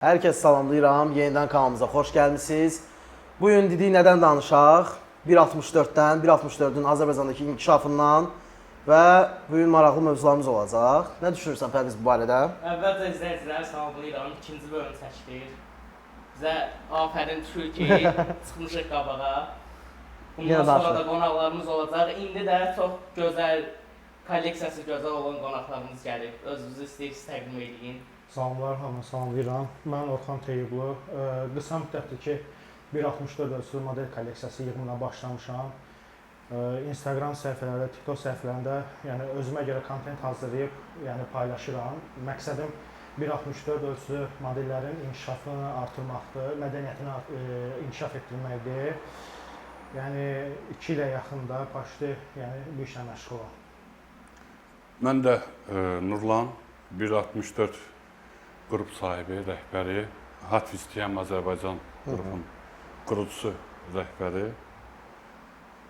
Herkes salamlayıram. Yenidən kanalımıza xoş gəlmisiniz. Bugün dedik nədən danışaq? 1.64-dən, 1.64-ün Azərbaycandakı inkişafından və bugün maraqlı mövzularımız olacaq. Nə düşünürsən Pərviz bu barədə? Əvvəlcə izləyicilər salamlayıram. İkinci bölüm çəkilir. Bizə afərin düşür ki, çıxmışıq qabağa. Bundan sonra da qonaqlarımız olacaq. İndi də çox gözəl, kolleksiyası gözəl olan qonaqlarımız gəlib. Özünüzü istəyirsiniz təqdim edin. Salamlar, hamını salamlayıram. Mən Orxan Teyyublu. Qısa müddətdir ki, 1.64 ölçülü model kolleksiyası yığımına başlamışam. Instagram səhifələrində, TikTok səhifələrində yəni özümə görə kontent hazırlayıb paylaşıram. Məqsədim 1.64 ölçülü modellərin inkişafını artırmaqdır, mədəniyyətini inkişaf etdirməkdir. Yəni 2 ilə yaxında başlı bu işlə məşğulam. Mən də Nurlan 1.64 qrup sahibi, rəhbəri, Hatfiz TM Azərbaycan qrupun qurucusu, rəhbəri.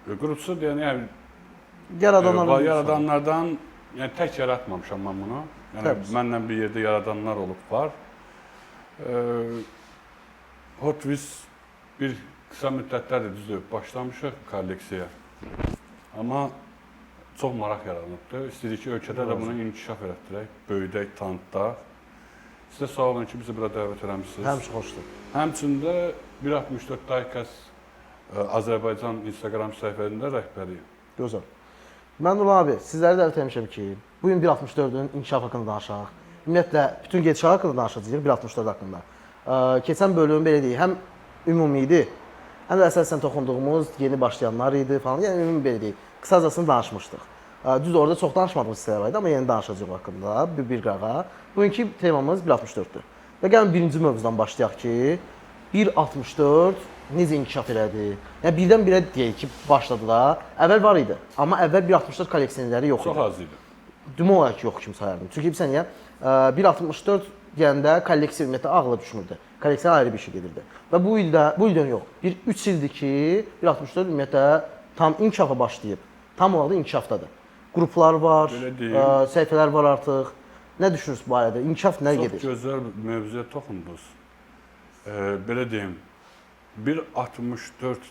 Qurucusu deyən, yaradanlardan tək yaratmamışam mən bunu. Mənlə bir yerdə yaradanlar olub var. Hatfiz bir qısa müddətlərdir düzdür, başlamışıq kolleksiyaya. Amma çox maraq yaranıbdır. İstəyirik ki, ölkədə də bunu inkişaf etdirək, böyüdək, tanıtdaq. Sizə sağ olun ki, bizi bura dəvət eləmişsiniz. Həmişə xoşdur. Həmçində 1.64 Daykas Azərbaycan Instagram səhifəsində rəhbəriyim. Gözəl. Mən Nurlan abi, sizləri dəvət etmişəm ki, bugün 1.64-ün inkişaf haqqında danışaq. Ümumiyyətlə, bütün gedişat haqqında danışacağıq 1.64 haqqında. Keçən bölüm belə deyək, həm ümumi idi, həm də əsasən toxunduğumuz yeni başlayanlar idi falan. Yəni ümumi belə deyək, qısacasını danışmışdıq. Düz orada çox danışmadığımız hissələr var idi, amma yeni danışacağıq haqqında bir qırağa. Bugünkü temamız 1.64-dür. Və gəlin birinci mövzudan başlayaq ki, 1.64 necə inkişaf elədi? Yəni birdən-birə deyək ki, başladı da, əvvəl var idi, amma əvvəl 1.64 kolleksiyanerləri yox idi. Çox az idi. Ümumi olaraq yox kimi sayardım. Çünki bilirsən ya, 1.64 deyəndə kolleksiya ümumiyyətlə ağla düşmürdü. Kolleksiya ayrı bir şey gedirdi. Və bu ildən yox, 3 ildir ki, 1.64 ümumiyyətlə tam inkişafa başlayıb. Tam olaraq da inkişafdadır. Qruplar var, səhifələr var artıq. Nə düşünürsünüz bu barədə? İnkişaf nə gedir? Çox gözəl mövzuya toxundunuz. Belə deyim, 1.64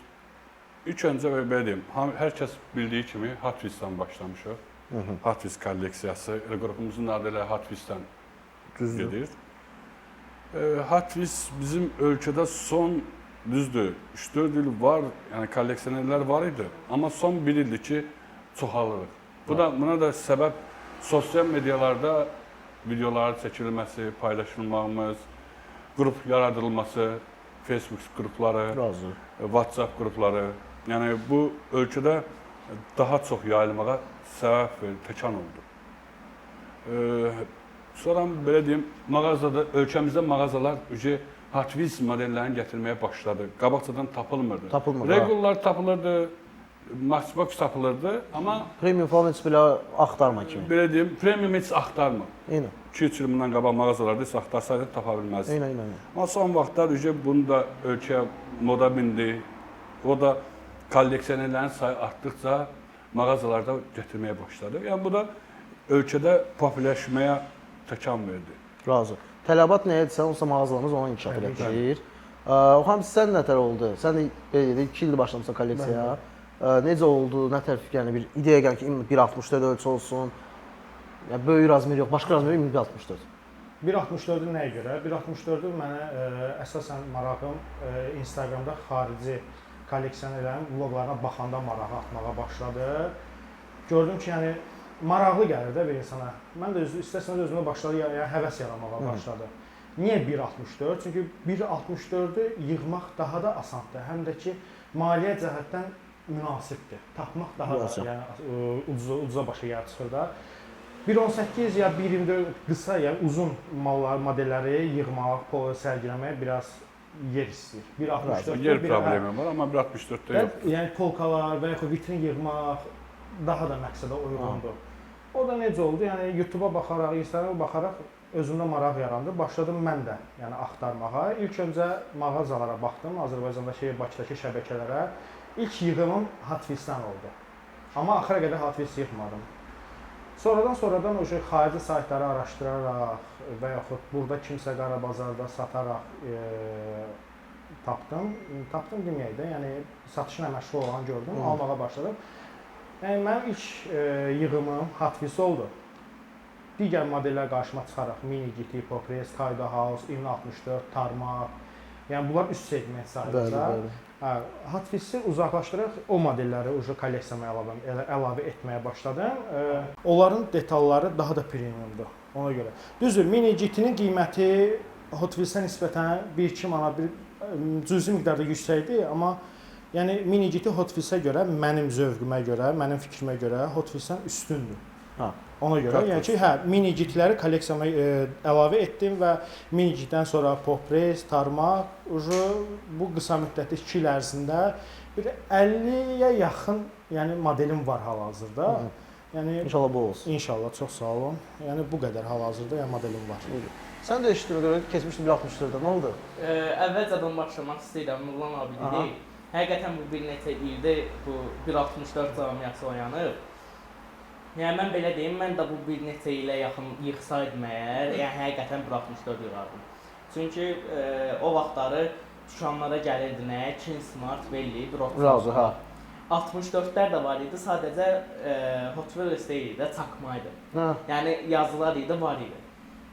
ilk öncə belə deyim, hər kəs bildiyi kimi Hatvizdən başlamışıq. Hatviz kolleksiyası, qrupumuzun adı ilə Hatvizdən gedir. Hatviz bizim ölkədə son düzdür, 3-4 il var, yəni kolleksiyonerlər var idi, amma son 1 ildir ki, çoxalırıq. Buna da səbəb sosial medialarda videoların çəkilməsi, paylaşılmağımız, qrup yaradılması, Facebook qrupları, WhatsApp qrupları. Yəni bu ölkədə daha çox yayılmağa səbəb təkan oldu. Sonra belə deyim, ölkəmizdə mağazalar Hatviz modellərini gətirməyə başladı. Qabaqcadan tapılmırdı. Regular tapılırdı, Maxbox tapılırdı, amma Premium falan heç belə axtarma kimi. Belə deyim, premium heç axtarma. Eynən. 2-3 il bundan qabaq mağazalarda heç axtarsaydı tapa bilməzdi. Eynən. Amma son vaxtlar bunu da ölkəyə moda bindi. O da kolleksiyonerlərin sayı artdıqca mağazalarda gətirməyə başladı. Yəni bu da ölkədə populyarlaşmaya təkan verdi. Razı. Tələbat nə edirsən, onsa mağazalarımız ona inkişaf elətdirir. Orxan, sən nətər oldu? Sən də belə deyək, 2 ildir başlamısan kolleksiyaya. Necə oldu, nə tərəf bir ideya gəlir ki, 1.64 ölçü olsun, böyük razmer yox, başqa razmer yox, 1.64. 1.64-ü nəyə görə? 1.64-ü mənə əsasən marağım Instagramda xarici kolleksiyonerlərin vloglarına baxanda marağı artmağa başladı. Gördüm ki, maraqlı gəlir də bir insana. Mən də istəsəniz özümə başladı, həvəs yaranmağa başladı. Niyə 1.64? Çünki 1.64-ü yığmaq daha da asandır, həm də ki, maliyyə cəhətdən münasibdir. Tapmaq daha da ucuza başa yer çıxır da. 1.18 ya 1.24 qısa, uzun modelləri yığmaq, sərgiləməyə biraz yer istəyir. 1.64 yer problemi var, amma 1.64-də yox. Yəni polkalar və yaxud vitrin yığmaq daha da məqsədə uyğundur. O da necə oldu? Yəni YouTube-a baxaraq, Instagram-a baxaraq özümdə maraq yarandı. Başladım mən də axtarmağa. İlk öncə mağazalara baxdım, Azərbaycandakı, Bakıdakı şəbəkələrə. İlk yığımım Hatvizdən oldu. Amma axıra qədər Hatviz yığmadım. Sonradan o şey xarici saytları araşdıraraq və yaxud burada kimsə qara bazarda sataraq tapdım. Tapdım deməyək də, yəni satışla məşğul olan gördüm, almağa başladım. Yəni mənim ilk yığımım Hot Wheels oldu. Digər modellər qarşıma çıxaraq Mini GT, Progress, Kaido House, İN64, Tarmac, yəni bunlar üst segment sayılır. Hot Wheels-i uzaqlaşdıraq, o modelləri ucu kolleksiyama əlavə etməyə başladım. Onların detalları daha da premiumdur ona görə. Düzdür, Mini GT-nin qiyməti Hot Wheels-ə nisbətən 1-2 manat cüzi miqdarda yüksəkdir, amma yəni Mini GT Hot Wheels-ə görə, mənim zövqümə görə, mənim fikrimə görə Hot Wheels-dən üstündür. Ona görə, yəni ki, Mini GT-ləri kolleksiyama əlavə etdim və Mini GT-dən sonra Pop Race, Tarmac, bu qısa müddətli 2 il ərzində bir 50-yə yaxın yəni modelim var hal-hazırda. Yəni İnşallah bu olsun. İnşallah, çox sağ olun. Yəni bu qədər hal-hazırda yəni modelim var. Sən də eşitdiyimə görə keçmişdi 1.64-də, nə oldu? Əvvəlcədən başlamaq istəyirəm, Nurlan abi dedi. Həqiqətən bu bir neçə ildir bu 1.64 cəmiyyəti oyanıb. Yəni mən belə deyim, mən də bu bir neçə ilə yaxın yığsaydım əgər, yəni həqiqətən 1.64 yığardım. Çünki o vaxtları dükanlara gəlirdi nə? Kin Smart, Belli, 1.34. 64-lər də var idi, sadəcə Hot Wheels deyildi də, çakmaydı. Yəni yazılar idi, var idi.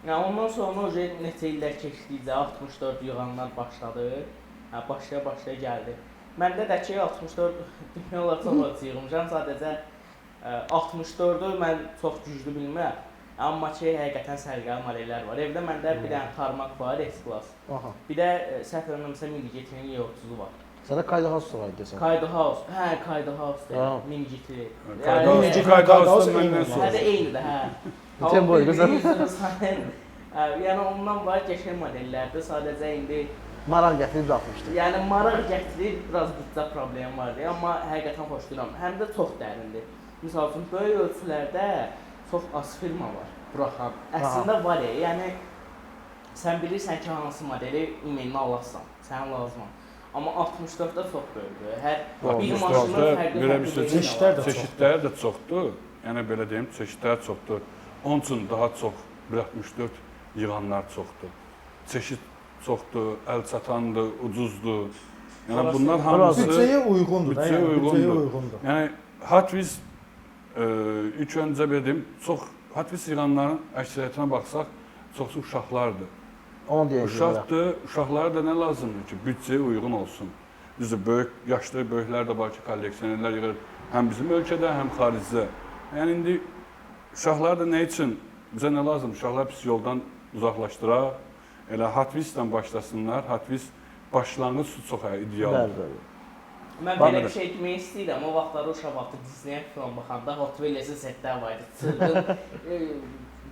Yəni ondan sonra o neçə illər keçdikcə 64 yığanlar başladı. Başlaya gəldi. Məndə də ki 64 demək olar çox az yığmışam, sadəcə 64-ü mən çox güclü bilmirəm. Amma ki həqiqətən səliqəli modellər var. Evdə məndə bir dənə Tarmac var, S-Class. Bir də səhv eləmirəmsə Mini GT-nin E30-u var. Səndə Kaido House var desən. Kaido House. Kaido House. Mini GT. Kaido House məndən sonra. Hə də eynidir, hə. Bütün boyu gözəl. Yəni ondan var qəşəng modellərdir. Sadəcə indi maraq gətirib atmışdı. Yəni maraq gətirir, biraz büdcə problemi vardı, amma həqiqətən xoşlayıram. Həm də çox dərindir. Məsəl üçün böyük ölçülərdə çox az firma var buraxan. Əslində var ya, yəni sən bilirsən ki, hansı modeli ümumən alarsan, sənə lazım. Amma 64-də çox böyükdür. Hər bir maşının fərqli çeşidləri də çoxdur. Yəni belə deyim, çeşidləri çoxdur. Onun üçün daha çox 1.64 yığanlar çoxdur. Çeşid çoxdur, əl çatandır, ucuzdur. Yəni bunlar hamısı büdcəyə uyğundur. Yəni Hot Wheels ilk öncə dedim, çox Hot Wheels yığanların əksəriyyətinə baxsaq, çoxsu uşaqlardır. Onu deyək. Uşaqdır, uşaqlara da nə lazımdır ki, büdcəyə uyğun olsun. Düzdür, böyük, yaşlı böyüklər də var ki, kolleksionerlər yığır, həm bizim ölkədə, həm xaricdə. Yəni indi uşaqlar da nə üçün, bizə nə lazım? Uşaqlar pis yoldan uzaqlaşdıraq, elə Hot Wheels-dən başlasınlar. Hot Wheels başlanğıc çox idealdır. Mən belə bir şey demək istəyirəm, o vaxtları uşaq vaxtı Disney film baxanda Hot Wheels-in setlər var idi. Çılğın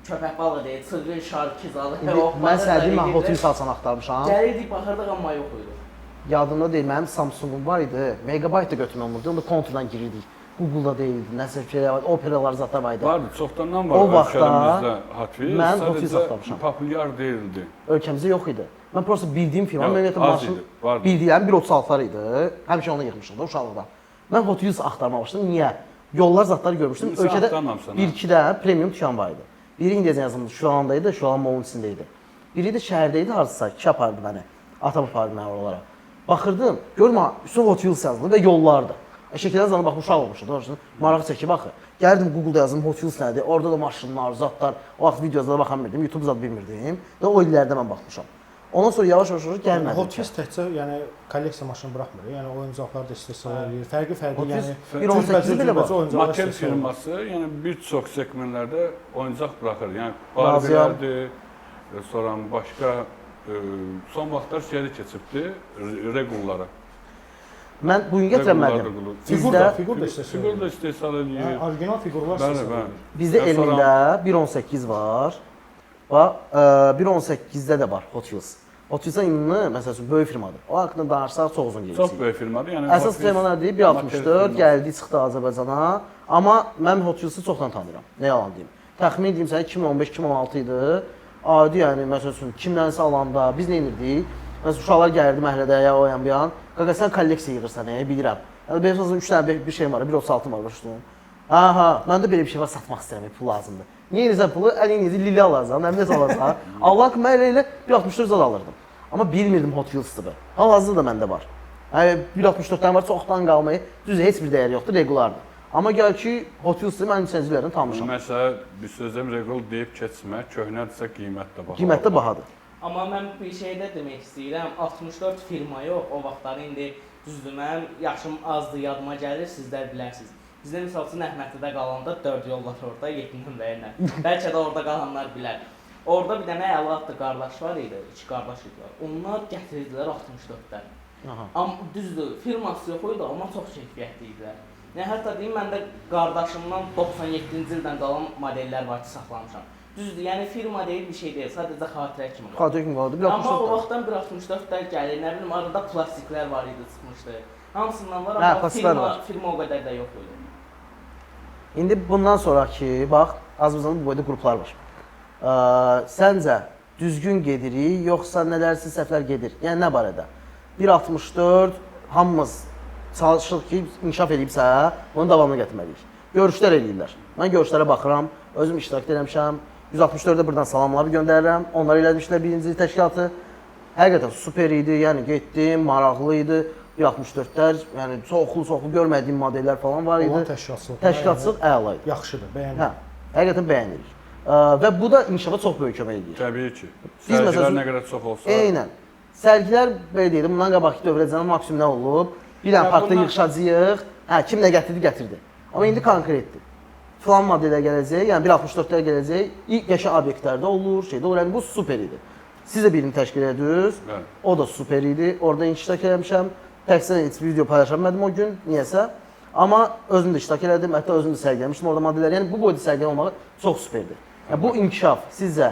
köpək balığı deyil, çılğın şarkı zalı. Mən səhədim, mən Hot Wheels alsan axtarmışam. Gəlirdik, baxırdıq, amma yox idi. Yadımda deyil, mənim Samsung'um var idi, megabayt da götürməm olurdu, onda konturdan girirdik. Google-da deyildi, nəsə şeylər var, operalar zaten var idi. Vardı, çoxdandan var ölkələrimizdə Hot Wheels, mən Hot Wheels axtarmışam. Populyar deyildi. Ölkəmizdə yox idi. Mən prosta bildiyim firma, ümumiyyətlə maşın bildiyim 1.36'lar idi. Həmişə onu yığmışdım da uşaqlıqda. Mən Hot Wheels axtarmağa başladım. Niyə? Yollar zatları görmüşdüm. Ölkədə 1-2 də premium dükan var idi. Biri İngilizcə yazılmış Şualandaydı, idi, Şualan Mall'un içində idi. Biri də şəhərdə idi, harsısa kişi apardı məni. Atam apardı məni oralara. Baxırdım, gördüm üstünə Hot Wheels yazılır və yollardı. Şəkildən zana baxıb uşaq olmuşdu, doğrusu. Maraq çəkib baxır. Gəldim Google-da yazdım Hot Wheels nədir? Orada da maşınlar, zatlar, o vaxt videolara baxa bilmirdim, YouTube zad bilmirdim. Və o illərdə mən baxmışam. Ondan sonra yavaş-yavaş gəlmədim. Hot Wheels təkcə yəni kolleksiya maşını buraxmır. Yəni oyuncaqlar da istehsal edir. Fərqli-fərqli yəni 1.18 belə var. Mattel firması yəni bir çox segmentlərdə oyuncaq buraxır. Yəni Barbie'lərdir, sonra başqa son vaxtlar şeydə keçibdi, Regullara. Mən bugün gətirəmədim. Fiqur da istehsal edir. Orijinal fiqurlar istehsal edir. Bizdə elində 1.18 var. Bax, 1.18-də də var Hot Wheels. Hot Wheels-in indi məsələn böyük firmadır. O haqqında danışsaq çox uzun gedir. Çox böyük firmadır. Yəni əsas firma nədir? 1.64 gəldi, çıxdı Azərbaycana. Amma mən Hot Wheels-i çoxdan tanıyıram. Nə yalan deyim. Təxmin edeyim sənə 2015-2016 idi. Adi yəni məsələn kimlənsə alanda biz nə edirdik? Məsələn uşaqlar gəlirdi məhəllədə ya o yan bu yan. Qaqa sən kolleksiya yığırsan, bilirəm. Yəni benim məsələn 3 dənə bir şey var, 1.36 var başlayım. Aha, məndə belə bir şey var, satmaq istəyirəm, pul lazımdır. Niyə edirsən pulu? Əlinizi lili alacaqsan, nəmləs alacaqsan. Allah ki, mən elə 1.64 zad alırdım. Amma bilmirdim Hot Wheels-dır. Hal-hazırda da məndə var. Yəni 1.64-dən var, çoxdan qalmayı. Düzdür, heç bir dəyəri yoxdur, regulardır. Amma gəl ki, Hot Wheels-dır, mən lisenziyalarını tanımışam. Məsələn, bir sözüm regul deyib keçmək, köhnədirsə qiymət də bahadır. Qiymət də bahadır. Amma mən bir şey də demək istəyirəm. 64 firma yox, o vaxtlar indi düzdür, mənim yaşım azdır, yadıma gəlir, sizlər bilərsiniz. Bizdə misal üçün Əhmədlidə qalanda 4 yol var orada, 7 nömrəylə. Bəlkə də orada qalanlar bilər. Orada bir dənə 56 qardaş var idi, 2 qardaş idilər. Onlar gətirdilər 64-dən. Amma düzdür, firması yox idi, amma çox keyfiyyətli idilər. Yəni hətta deyim, məndə qardaşımdan 97-ci ildən qalan modellər var ki, saxlamışam. Düzdür, yəni firma deyil, bir şey deyil, sadəcə xatirə kimi qalır. Xatirə kimi qaldı, 1.64. Amma o vaxtdan 1.64-dən gəlir, nə bilim, arada plastiklər var idi, çıxmışdı. Hamısından var, Hə, amma plastiklər var. firma o qədər də yox idi. İndi bundan sonraki, bax, Azərbaycanda bu boyda qruplar var. Səncə düzgün gedirik, yoxsa nələrsiz səhvlər gedir? Yəni nə barədə? 1.64 hamımız çalışırıq ki, inkişaf edibsə, bunu davamlı gətirməliyik. Görüşlər eləyirlər. Mən görüşlərə baxıram, özüm iştirak eləmişəm. 164-də buradan salamlar göndərirəm. Onlar eləmişlər birinci təşkilatı. Həqiqətən super idi, yəni getdim, maraqlı idi. 1.64-lər, yəni çoxlu görmədiyim modellər falan var idi. Olan təşkilatçılıq. Təşkilatçılıq əla idi. Yaxşıdır, bəyəndim. Hə, həqiqətən bəyənirik. Və bu da inkişafa çox böyük kömək edir. Təbii ki. Biz Sərgilər məsələn- nə qədər çox olsa. Eynən. Sərgilər belə deyirəm, bundan qabaqki dövrəcənin maksimum nə olub? Bir dənə Ya parkda bundan- yığışacağıq. Hə, kim nə gətirdi. Amma indi konkretdir. Filan modelə gələcək, yəni 1.64-lər gələcək. İlk qəşə obyektlərdə olur, şeydə olur. Yəni bu super idi. Siz də birini təşkil edirsiniz. Bəli. O da super idi. Orada iştirak eləmişəm. Təkcə heç video paylaşa bilmədim o gün, niyəsə. Amma özüm də iştirak elədim, hətta özüm də sərgiləmişdim orada modellər. Yəni bu boyda sərgilən olmağı çox superdir. Yəni bu inkişaf sizcə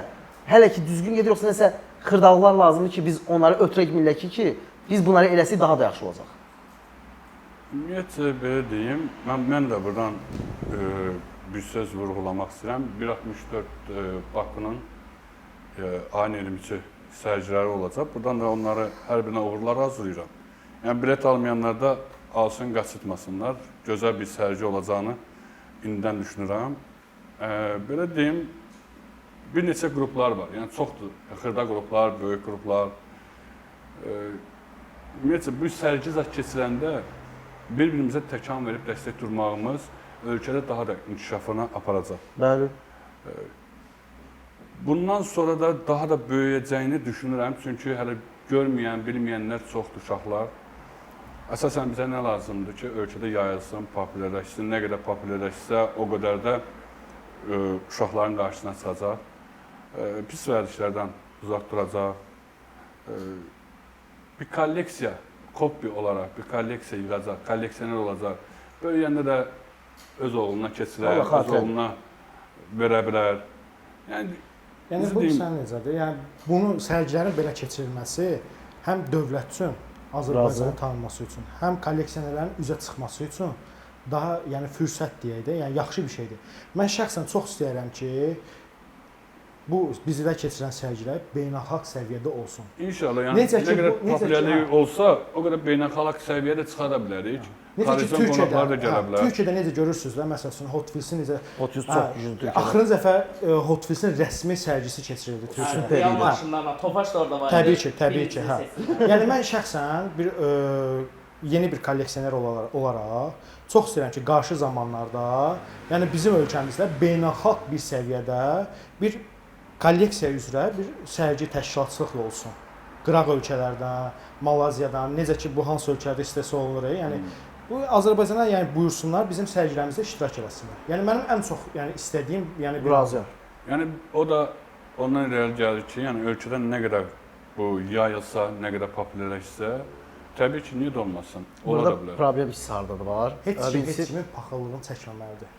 hələ ki düzgün gedir yoxsa nəsə xırdalığlar lazımdır ki, biz onları ötürək millət ki, biz bunları eləsək daha da yaxşı olacaq. Ümumiyyətlə belə deyim, mən də buradan bir söz vurğulamaq istəyirəm. 1.64 Bakının ayın 23-cü sərgiləri olacaq. Buradan da onları hər birinə uğurlar hazırlayıram. Yəni bilet almayanlar da alsın, qaçırtmasınlar. Gözəl bir sərgi olacağını indidən düşünürəm. Belə deyim, bir neçə qruplar var. Yəni çoxdur. Xırda qruplar, böyük qruplar. Ümumiyyətlə bu sərgi zət keçiləndə bir-birimizə təkan verib dəstək durmağımız ölkədə daha da inkişafına aparacaq. Bəli. Bundan sonra da daha da böyüyəcəyini düşünürəm. Çünki hələ görməyən, bilməyənlər çoxdur uşaqlar. Əsasən bizə nə lazımdır ki, ölkədə yayılsın, popülərləşsin. Nə qədər popülərləşsə, o qədər də uşaqların qarşısına çıxacaq. Pis vərdişlərdən uzaq duracaq. Bir kolleksiya, kopya olaraq bir kolleksiya yığacaq, kolleksioner olacaq. Böyüyəndə də öz oğluna keçirər, öz oğluna verə bilər. Yəni bu sən necədir? Yəni bunu sərgilərin belə keçirilməsi həm dövlət üçün, Azərbaycanın tanınması üçün, həm kolleksionerlərin üzə çıxması üçün daha yəni fürsət deyək də, yəni yaxşı bir şeydir. Mən şəxsən çox istəyirəm ki, bu bizdə keçirilən sərgilər beynəlxalq səviyyədə olsun. İnşallah, yəni nə qədər popülərlik olsa, o qədər beynəlxalq səviyyədə çıxara bilərik. Necə ki, Türkiyədə, Türkiyədə necə görürsünüz də, məsələn, Hot Wheels-in necə Hot Wheels çox güclü Türkiyədə. Axırıncı dəfə Hot Wheels-in rəsmi sərgisi keçirildi Türkiyədə. Real maşınlarla, Tofaş da orada var. Təbii ki, hə. Yəni mən şəxsən bir yeni bir kolleksioner olaraq çox istəyirəm ki, qarşı zamanlarda, yəni bizim ölkəmizdə beynəlxalq bir səviyyədə bir kolleksiya üzrə bir sərgi təşkilatçılıq olsun. Qıraq ölkələrdən, Malaziyadan, necə ki bu hansı ölkələrdə istehsal olunur, yəni bu Azərbaycana yəni buyursunlar, bizim sərgilərimizdə iştirak etsinlər. Yəni mənim ən çox yəni istədiyim, yəni razıyam. Yəni o da ondan irəli gəlir ki, yəni ölkədə nə qədər bu yayılsa, nə qədər popülərləşsə, təbii ki, niyə də olmasın? Ola da bilər. Burada problem hisarda da var. Heç kimin paxıllığını çəkməməlidir.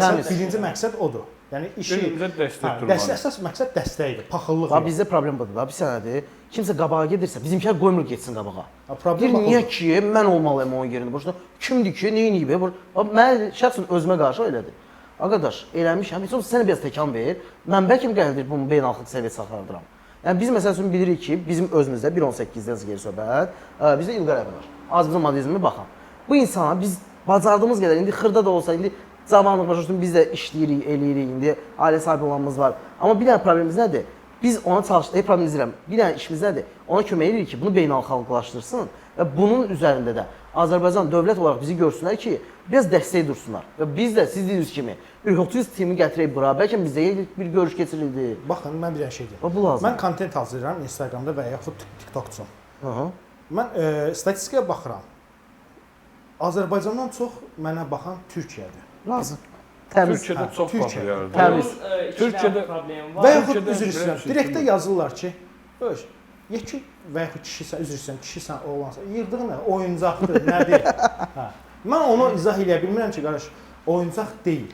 Təmiz. Birinci məqsəd odur. Yəni işi Birimizə dəstək durmalı. əsas məqsəd dəstəkdir, paxıllıq. Bax bizdə problem budur da. Bir sənədir. Kimsə qabağa gedirsə, bizimkilər qoymur getsin qabağa. Problem Bir niyə ki, mən olmalıyam onun yerində. Boşda kimdir ki, nə edib? Mən şəxsən özümə qarşı elədir. Qardaş, eləmişəm. Heç olmasa sən biraz təkan ver. Mən bəlkə gəldir bunu beynəlxalq səviyyəyə çıxardıram. Yəni biz məsəl üçün bilirik ki, bizim özümüzdə 1.18-dən geri söhbət, bizdə İlqar əmi var. Azərbaycan modelizmi baxın. Bu insana biz bacardığımız qədər indi xırda da olsa, indi Cavanlıq başa düşdüm, biz də işləyirik, eləyirik indi, ailə sahibi olanımız var. Amma bir dənə problemimiz nədir? Biz ona problemimiz deyirəm, bir dənə işimiz nədir? Ona kömək edirik ki, bunu beynəlxalqlaşdırsın və bunun üzərində də Azərbaycan dövlət olaraq bizi görsünlər ki, biraz dəstək dursunlar. Və biz də siz dediyiniz kimi bir 30 timi gətirək bura, bəlkə bizdə bir görüş keçirildi. Baxın, mən bir dənə şey deyim. Bu lazım. Mən kontent hazırlayıram Instagramda və yaxud TikTok üçün. Aha. Mən statistikaya baxıram. Azərbaycandan çox mənə baxan Türkiyədir. Lazım. Təmiz. Türkiyədə çox Türkiyə. baxırlar. Təmiz. Türkiyədə problem var. Və yaxud Türkiyədə üzr belə istəyirəm, bir şey direktdə yox. yazırlar ki, "Öz, yekun və yaxud kişisən, üzr istəyirəm, kişisən, oğlansan, yırdığın nə? Oyuncaqdır, nədir?" Hə. Mən onu izah eləyə bilmirəm ki, qardaş, oyuncaq deyil.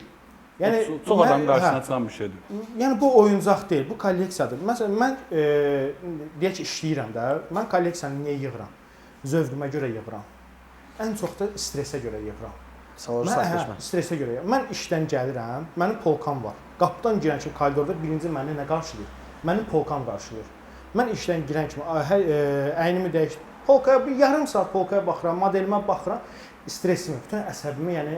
Yəni Çox adam mən- qarşısına hə, çıxan bir şeydir. Yəni bu oyuncaq deyil, bu kolleksiyadır. Məsələn, mən deyək ki, işləyirəm də, mən kolleksiyanı niyə yığıram? Zövqümə görə yığıram. Ən çox da stressə görə yığıram. Salır Mən sakitləşmə. stressə görə. Mən işdən gəlirəm, mənim polkam var. Qapıdan girən kimi koridorda birinci məni nə qarşılayır? Mənim polkam qarşılayır. Mən işdən girən kimi əynimi dəyişdim. Polkaya bir yarım saat polkaya baxıram, modelimə baxıram, stressimi, bütün əsəbimi yəni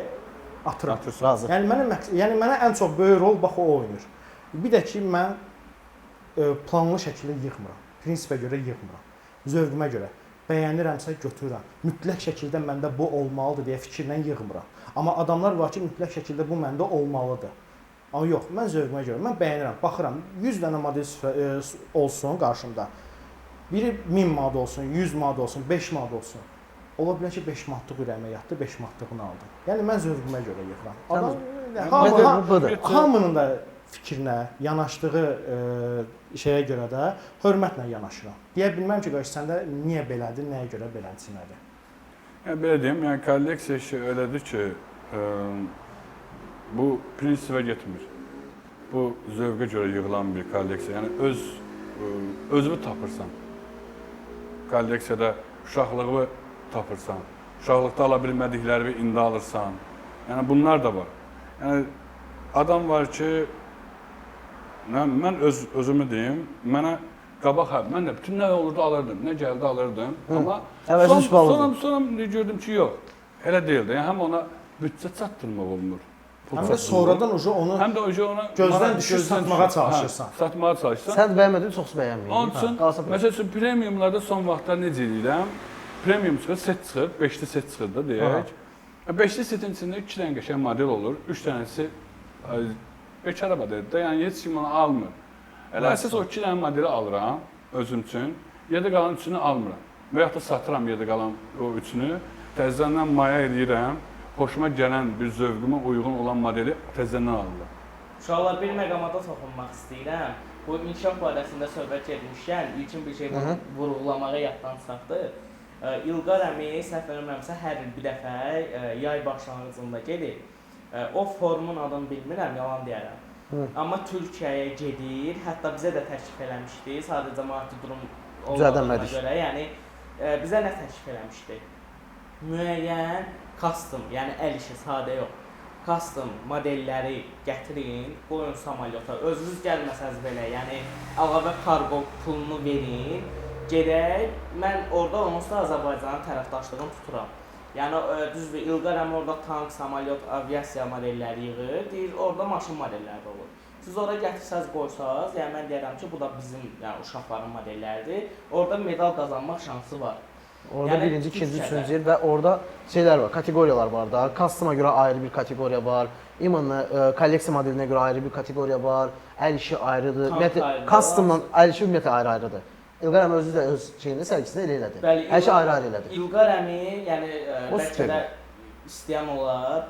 atıram. Razı. Yəni mənə ən çox böyük rol bax o oynayır. Bir də ki mən planlı şəkildə yığmıram. Prinsipə görə yığmıram. Zövqümə görə. Bəyənirəmsə götürürəm. Mütləq şəkildə məndə bu olmalıdır deyə fikirlə yığmıram. Amma adamlar var ki, mütləq şəkildə bu məndə olmalıdır. Amma yox, mən zövqümə görə, mən bəyənirəm. Baxıram, 100 dənə model olsun qarşımda. Biri 1000 manat olsun, 100 manat olsun, 5 manat olsun. Ola bilər ki, 5 manatlıq ürəyimə yatdı, 5 manatlığını aldım. Yəni mən zövqümə görə yığıram. Hamının da fikrinə, yanaşdığı şeyə görə də hörmətlə yanaşıram. Deyə bilməm ki, qardaş, səndə niyə belədir, nəyə görə belədir? Yəni belə deyim, yəni kolleksiya işi elədir ki, bu prinsipə getmir. Bu zövqə görə yığılan bir kolleksiya. Yəni özünü tapırsan. Kolleksiyada uşaqlığı tapırsan. Uşaqlıqda ala bilmədiklərini indi alırsan. Yəni bunlar da var. Yəni adam var ki, mən özümü deyim, mənə qabaq mən də bütün nə olurdu alırdım, nə gəldi alırdım. Amma sonra gördüm ki, yox, elə deyildi. Yəni həm ona büdcə çatdırmaq olmur. Həm də sonradan onu gözdən düşür satmağa çalışırsan. Satmağa çalışırsan. Sən bəyənmədin, çoxsu bəyənməyir. Onun üçün, məsəl üçün, premiumlarda son vaxtlar necə edirəm? Premium çıxır, set çıxır, 5-li set çıxır da deyək. 5-li setin içində 2 dənə qəşəng model olur, 3 dənəsi bekara modeldir də, yəni heç kim onu almır. Elə əsas o 2 dənə modeli alıram özüm üçün, yerdə qalan üçünü almıram. Və yaxud da satıram yerdə qalan o üçünü, təzədən maya edirəm, xoşuma gələn bir zövqümə uyğun olan modeli təzədən alıram. Uşaqlar, bir məqamata toxunmaq istəyirəm. Bu inkişaf barəsində söhbət etmişkən, ilkin bir şey vurğulamağa yaddan çıxdı. İlqar əmi, səhv eləmirəmsə, hər il bir dəfə yay başlanğıcında gedir. O forumun adını bilmirəm, yalan deyərəm. Amma Türkiyəyə gedir, hətta bizə də təklif eləmişdi, sadəcə maddi durum olmadığına görə. Yəni, bizə nə təklif eləmişdi? Müəyyən custom, yəni əl işi, sadə yox, custom modelləri gətirin, qoyun samalyota, özünüz gəlməsəz belə, yəni əlavə kargo pulunu verin, gedək, mən orada onsuz da Azərbaycanın tərəfdaşlığını tuturam. Yəni, düzdür, İlqar əmi orada tank, samalyot, aviasiya modelləri yığır, deyir, orada maşın modelləri də olur. Siz orada gətirsəz, qoysaz, yəni mən deyərəm ki, bu da bizim uşaqların modelləridir, orada medal qazanmaq şansı var. Orada birinci, ikinci, üçüncü yer və orada şeylər var, kateqoriyalar var da. Custom'a görə ayrı bir kateqoriya var. İmanla kolleksiya modelinə görə ayrı bir kateqoriya var. Əl işi ayrıdır. Ümumiyyətlə, custom'la əl işi ümumiyyətlə ayrı-ayrıdır. İlqar əmi özü də öz şeyini, sərgisini elə elədi. Hər şey ayrı-ayrı elədi. İlqar əmi, yəni bəlkə də istəyən olar,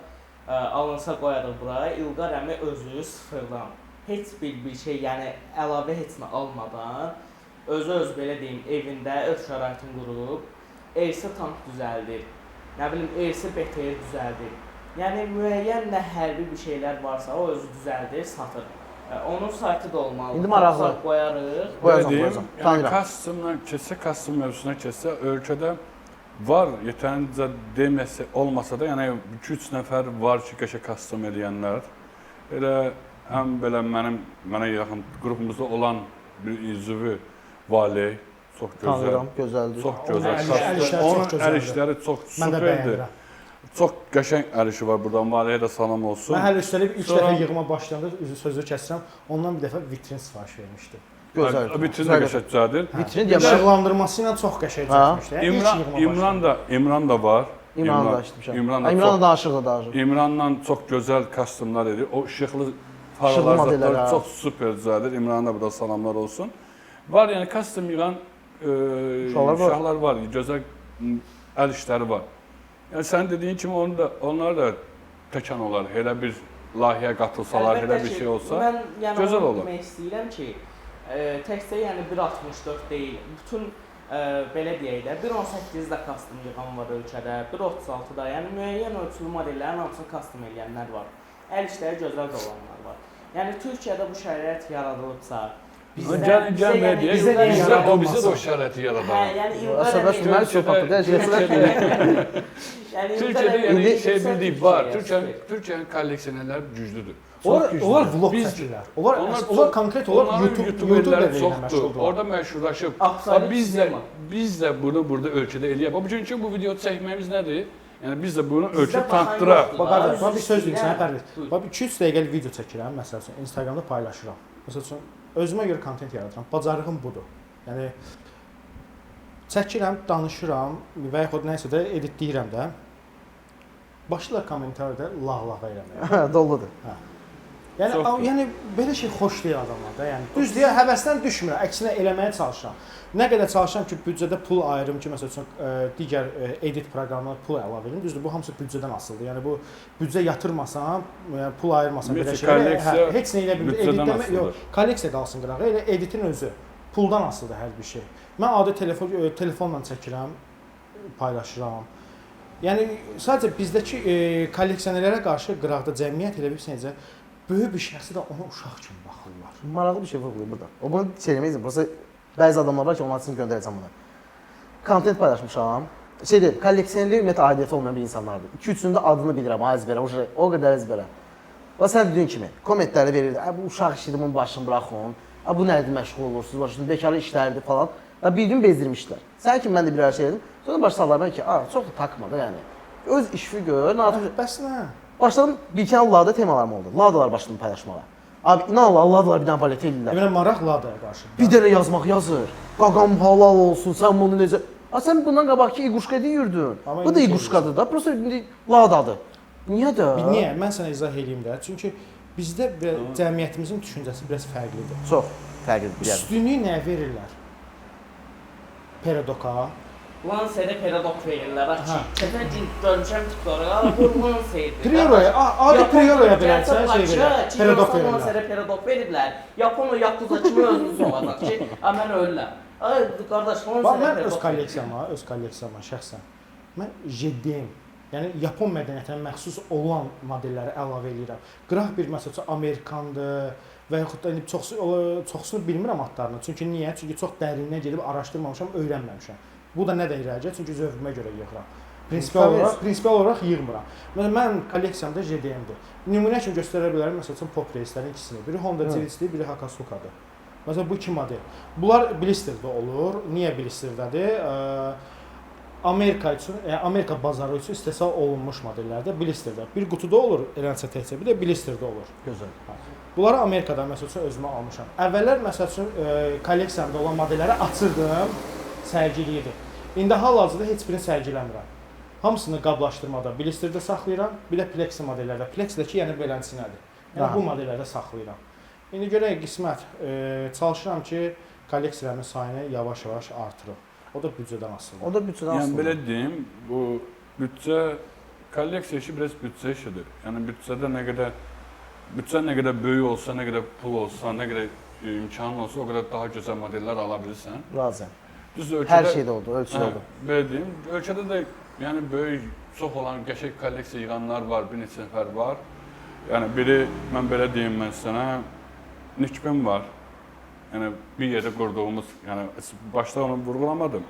alınsa qoyarıq bura. İlqar əmi özü sıfırdan, heç bir şey, yəni əlavə heç nə almadan, özü belə deyim, evində öz şəraitini qurub, Ersi tank düzəldir, nə bilim, Ersi BTR düzəldir. Yəni, müəyyən nə hərbi bir şeylər varsa, o özü düzəldir, satır. Onun saytı da olmalı. İndi maraqlı. Qoyarıq. Qoyacam. Yəni, custom mövzusuna keçsə, ölkədə var, yetərincə deməsə, olmasa da, yəni 2-3 nəfər var ki, qəşəng custom edənlər. Elə, həm belə mənə yaxın qrupumuzda olan bir üzvü Valey, çox gözəl. Tanıyıram, gözəldir. Çox gözəl. Onun əl işləri çox superdir. Çox qəşəng əlişi var buradan. Valiyə də salam olsun. Mən hələ üstəlik ilk Sonra- dəfə yığıma başlayanda sözü kəsirəm. Ondan bir dəfə vitrin sifariş vermişdim. Gözəl. Vitrin də qəşəngcədir. Vitrin deyəmə. İşıqlandırması ilə çox qəşəng çəkmişdi. İmran da var. İmran da eşitmişəm. İmran da İmran çox- da danışıqda danışır. İmranla çox gözəl kostyumlar edir. O işıqlı İşıqlı paralar modellər, zətlər ha. çox super düzəldir. İmrana da burada salamlar olsun. Var yəni kostyum yığan Uşaqlar var. uşaqlar var, gözəl əl işləri var. Yəni sən dediyin kimi onlar da təkan olar. Elə bir layihəyə qatılsalar, Əlbəttə elə bir ki, şey olsa mən yəni gözəl onu olar. demək istəyirəm ki, təkcə yəni 1.64 deyil. Bütün belə deyək də 1.18-də kostyum yığan var ölkədə, 1.36-da, yəni müəyyən ölçülü modellərin hamısını kostyum eləyənlər var. Əl işləri gözəl də olanlar var. Yəni Türkiyədə bu şərait yaradılıbsa, Gəlməyə deyək, bizə niyə bizə o yaradılmasın? bizi o şəraiti hə, yaradar. yəni Əsəbəş deməli söhbətdir. yəni Türkiyədə yəni şey yüksək bildik bir var. şey, Türkiyənin kolleksionerləri güclüdür. Onlar vlog Biz- çəkirlər. Onlar konkret olaraq onların YouTube YouTuberləri ilə çoxdur. məşğuldur. Orada məşhurlaşıb. Absolut Biz də bunu burada ölkədə eləyək. Bugünkü bu video çəkməyimiz nədir? Yəni biz də bunu Bizdə ölkə baxan tanıtdıraq. yoxdur. Bax qardaş, bax bir söz deyim sənə Hə, Pərviz. buyur. Bax 2-3 dəqiqəlik video çəkirəm, məsəl üçün Instagramda paylaşıram. Məsəl üçün özümə görə kontent yaradıram. Bacarığım budur. Yəni çəkirəm, danışıram və yaxud nəsə də editləyirəm də. Başlayırlar kommentarda lağlağa eləməyə. Doludur. Yəni Çoxdur. yəni belə şey xoş deyil adamlarda. Yəni düz deyə həvəsdən düşmürəm, əksinə eləməyə çalışıram. Nə qədər çalışıram ki, büdcədə pul ayırım ki, məsəl üçün digər edit proqramına pul əlavə edim. Düzdür, bu hamısı büdcədən asılıdır. Yəni bu büdcə yatırmasam, yəni pul ayırmasam belə Ümumiyyətlə, şeylərə kolleksiya heç nə elə bilmir. büdcədən Editləmə asılıdır. yox, kolleksiya qalsın qırağı. Elə editin özü puldan asılıdır hər bir şey. Mən adi telefonla çəkirəm, paylaşıram. Yəni sadəcə bizdəki kolleksionerlərə qarşı qıraqda cəmiyyət elə bir necə böyük bir şəxsi də ona uşaq kimi baxırlar. Maraqlı bir şey vurğulayır burada. O bunu söyləməyəcəm. Burası bəzi adamlar var ki, onlar üçün göndərəcəm bunu. Kontent paylaşmışam. Şey deyil, kolleksionerlik ümumiyyətlə aidiyyəti olmayan bir insanlardır. 2-3-ünün də adını bilirəm, əzbərə, o qədər əzbərə. Və sən dediyin kimi kommentləri verirdi. Bu uşaq işidir, bunun başını buraxın. Bu nədir, məşğul olursunuz, başınız bekarlı işlərdir falan. Və bildim bezdirmişlər. Sən kimi mən də bir şey dedim. Sonra başladılar mən ki, çox da takma da yəni. Öz işini gör, nə yapır? Bəs nə? Başladım bir Lada temalarım oldu. Ladalar başladım paylaşmağa. Abi inan Allah, Ladalar bir dənə palet edirlər. Deməli maraq Ladaya qarşı. Bir dənə yazmaq yazır. Qaqam halal olsun, sən bunu necə... Sən bundan qabaqki İquşka deyirdin. Amma Bu da indi İquşkadır da, prosta indi Ladadır. Niyə də? Niyə? Mən sənə izah eləyim də. Çünki bizdə cəmiyyətimizin düşüncəsi biraz fərqlidir. Çox fərqlidir yəni. Üstünlüyü nəyə verirlər? Paradoka. Lansedə pedagog verirlər. Hə. Keçən gün görmüşəm TikTokda, bu Lansedir. Prioroya, adi prioroya beləsə şey verirlər. Paradoka verirlər. Lansedə pedagog verirlər. Yapon o Yakuza kimi özünü soğacaq ki, mən ölürəm. Ay qardaş, Bax Lansedə mən pedagog. öz kolleksiyama şəxsən mən JDM, yəni Yapon mədəniyyətinə məxsus olan modelləri əlavə edirəm. Qıraq bir məsəl üçün Amerikandır və yaxud da çoxsunu bilmirəm adlarını. Çünki niyə? Çünki çox dərinə gedib araşdırmamışam, öyrənməmişəm. Bu da nədən irəli? Çünki zövqümə görə yığıram. Prinsipal olaraq yığmıram. Mən kolleksiyamda JDM-dir. Nümunə kimi göstərə bilərəm məsəl üçün pop reyslərin ikisini. Biri Honda Civic-dir, biri Hakasuka-dır. Məsələn bu iki model. Bunlar blisterdə olur. Niyə blisterdədir? Amerika üçün, Amerika bazarı üçün istehsal olunmuş modellərdə blisterdə. Bir qutuda olur, eləncə təkcə, bir də blisterdə olur. Gözəl. Bunları Amerikadan məsəl üçün özümə almışam. Əvvəllər məsəl üçün kolleksiyamda olan modelləri açırdım, sərgiləyirdim. İndi hal-hazırda heç birini sərgiləmirəm. Hamısını qablaşdırmada blisterdə saxlayıram, bir də plexi modellərdə. Plexdəki yəni beləsinədir. Yəni bu modellərdə saxlayıram. İndi görək qismət çalışıram ki, kolleksiyalarımın sayını yavaş-yavaş artırım. O da büdcədən asılıdır. O da bütçədən Yəni asılıdır. belə deyim, bu büdcə kolleksiya işi biraz büdcə işidir. Yəni büdcə nə qədər böyük olsa, nə qədər pul olsa, nə qədər imkanın olsa, o qədər daha gözəl modellər ala bilirsən. Razıyam. Düzdür, Hər ölkədə şeydə oldu, ölçüdə oldu. Belə deyim, ölkədə də yəni böyük, çox olan qəşəng kolleksiya yığanlar var, bir neçə nəfər var. Yəni biri mən belə deyim mən sənə Nikbin var. Yəni bir yerdə qurduğumuz, yəni başda onu vurğulamadım.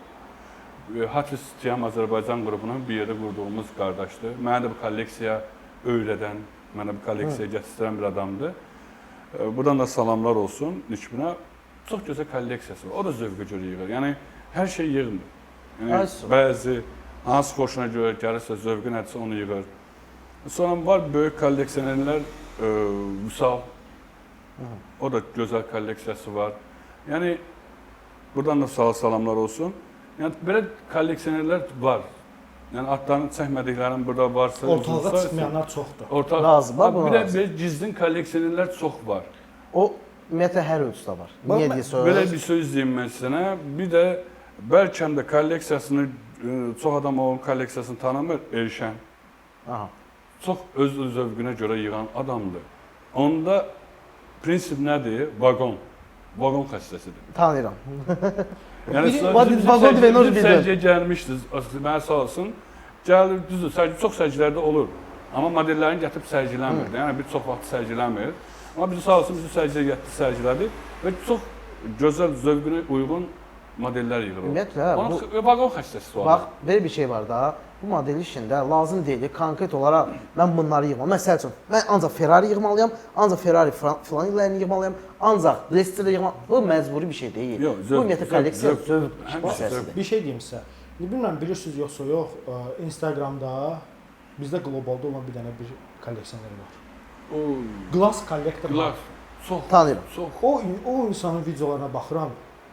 Hatis Tiyam Azərbaycan qrupunun bir yerdə qurduğumuz qardaşdır. Mənə də bu kolleksiya öyrədən, mənə bu kolleksiya gətirən bir adamdır. Buradan da salamlar olsun Nikbinə. Çox gözəl kolleksiyası var. O da zövqə görə yığır. Yəni hər şey yığmır. Yəni bəzi hansı xoşuna görə gəlirsə, zövqü nədirsə onu yığır. Sonra var böyük kolleksionerlər, Vüsal. O da gözəl kolleksiyası var. Yəni buradan da salamlar olsun. Yəni belə kolleksionerlər var. Yəni adlarını çəkmədiklərim burada varsa, Ortalığa çıxmayanlar çoxdur. Lazım, bax, buna bir də lazım. belə gizlin kolleksionerlər çox var. O ümumiyyətlə hər ölçüdə var. Niyə deyirsən? Belə bir söz deyim mən sənə. Bir də bəlkə də kolleksiyasını çox adam o kolleksiyasını tanımır, Elşən. Aha. Çox öz zövqünə görə yığan adamdır. Onda prinsip nədir? Vaqon. Vaqon xəstəsidir. Tanıyıram. Yəni vaqon demək sizin sərgiyə gəlmişdiniz, mənə sağ olsun. Gəlir, düzdür, sərgi çox sərgilərdə olur. Amma modellərin gətirib sərgiləmir. Yəni bir çox vaxt sərgiləmir. Amma bizi sağ olsun, bizi sərgiyə gətirib sərgilədi və çox gözəl zövqünə uyğun modellər yığılır. Ümumiyyətlə, Onun vaqon xəstəsi var. bax, belə bir şey var da. Bu model işində lazım deyil, konkret olaraq mən bunları yığmalıyam. Məsəl üçün, mən ancaq Ferrari yığmalıyam, ancaq Ferrari filan illərini yığmalıyam, ancaq Leicester yığmalıyam. Bu məcburi bir şey deyil. Yox, Bu ümumiyyətlə kolleksiya zövq Həm məsələsidir. Bir şey deyim sizə. Bilmirəm bilirsiniz yoxsa yox, Instagramda bizdə qlobalda olan bir dənə bir kolleksioner var. O Glass kollektor. Glass çox Tanıyıram. çox. O insanın videolarına baxıram.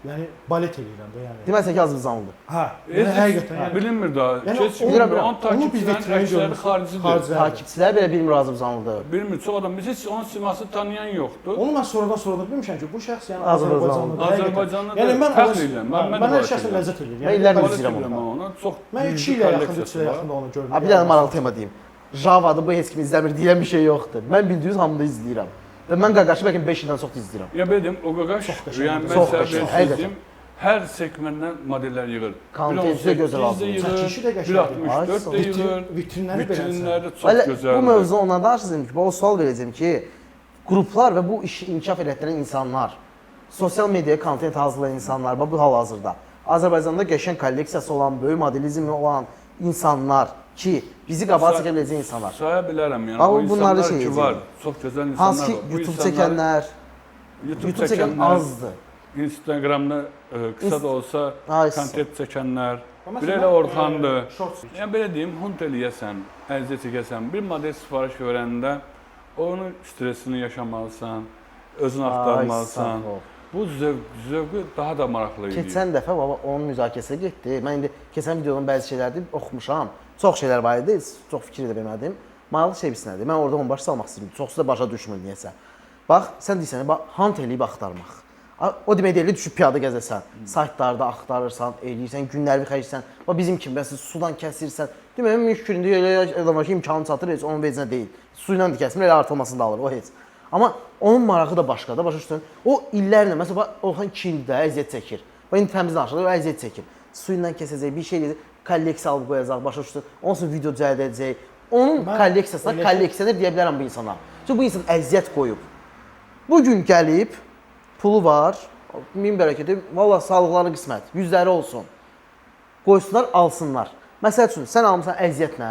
Yəni balet eləyirəm də yəni. Deməsən ki, azərbaycanlıdır. Hə, yəni həqiqətən yəni. Bilinmir daha. Yəni Keç o- bilirəm, onun Onu bir takipçilərin vitrinə əksəriyyəti görmüsün. xaricidir. Xaricilər. Takipçilər belə bilmir azərbaycanlıdır. Bilmir, çox adam heç onun simasını tanıyan yoxdur. Onu mən sonradan bilmişəm ki, bu şəxs yəni Azərbaycanlı. Azərbaycanlıdır. Azərbaycanlı Yəni mən fəxr edirəm. mən hər şəxsən ləzzət edirəm. Mən illərdir Polis izləyirəm bilirəm onu. onu. Çox Mən 2 güclü ilə yaxındır, 3 kolleksiyası ilə var. yaxında onu gördüm. Ha, bir dənə maraqlı tema deyim. Java'da bu heç kim izləmir deyilən bir şey yoxdur. Mən bildiğiniz hamıda izləyirəm. Və mən Qaqaşı bəlkə 5 ildən çox izləyirəm. Ya benim o qaqaş, yəni mən Çox sənə qəşəng, bir sözüm, hər segmentdən modellər yığır. Kontenti də gözəl hazırlayır. Çəkilişi də qəşəngdir. 1.64 də yığır. Vitrinləri beləsən. Vitrinləri çox Hələ gözəldir. bu mövzu ondan danışacağım ki, o sual verəcəm ki, qruplar və bu işi inkişaf etdirən insanlar, sosial mediaya kontent hazırlayan insanlar, bu hal-hazırda Azərbaycanda qəşəng kolleksiyası olan, böyük modelizmi olan insanlar ki, bizi qabağa çəkə biləcək insanlar. Saya bilərəm, yəni Bax, o bunları insanlar şey ki edəcək. var, çox gözəl insanlar Hansı ki, var. Bu YouTube insanlar- çəkənlər, YouTube YouTube çəkən çəkənlər, azdır. Instagramda qısa da olsa Ay, kontent çəkənlər, Amma bir məsələn, elə Orxandır. Shorts. Yəni belə deyim, hunt eləyəsən, əziyyət çəkəsən, bir model sifariş verəndə onun stressini yaşamalısan, özünü axtarmalısan. sağ ol. Bu zövqü daha da maraqlı edir. Keçən dəfə baba onun müzakirəsi getdi. Mən indi keçən videonun bəzi şeylərini oxumuşam. Çox şeylər var idi, çox fikir də vermədim. Maraqlı şey bilsinədir. Mən orada onu başa salmaq istəyirdim. Çoxsu da başa düşmür niyəsə. Bax, sən deyirsən, bax, hunt eləyib axtarmaq. O demək deyil, düşüb piyada gəzəsən, saytlarda axtarırsan, eləyirsən, günlərvi xərcləyirsən. Bax bizim kimi bəs sudan kəsirsən. Demək mümkün deyil, elə adama ki, imkanı çatır, heç onun vecinə deyil. Su ilə də kəsmir, elə artılmasını da alır, o heç. Amma onun marağı da başqadır, başa düşdün? O illərlə, məsələn, bax, Orxan 2 ildə əziyyət çəkir. Bax, indi təmiz danışılır, o əziyyət çəkir. Su ilə kəsəcək, bir şey edəcək, kolleksiya alıb qoyacaq, başa düşdün? Onun üçün video düzəld edəcək. Onun kolleksiyasına kolleksioner deyə bilərəm bu insana. Çünki bu insan əziyyət qoyub. Bu gün gəlib, pulu var, min bərəkəti, valla sağlıqları qismət, yüzləri olsun. Qoysunlar, alsınlar. Məsəl üçün, sən almısan əziyyətlə,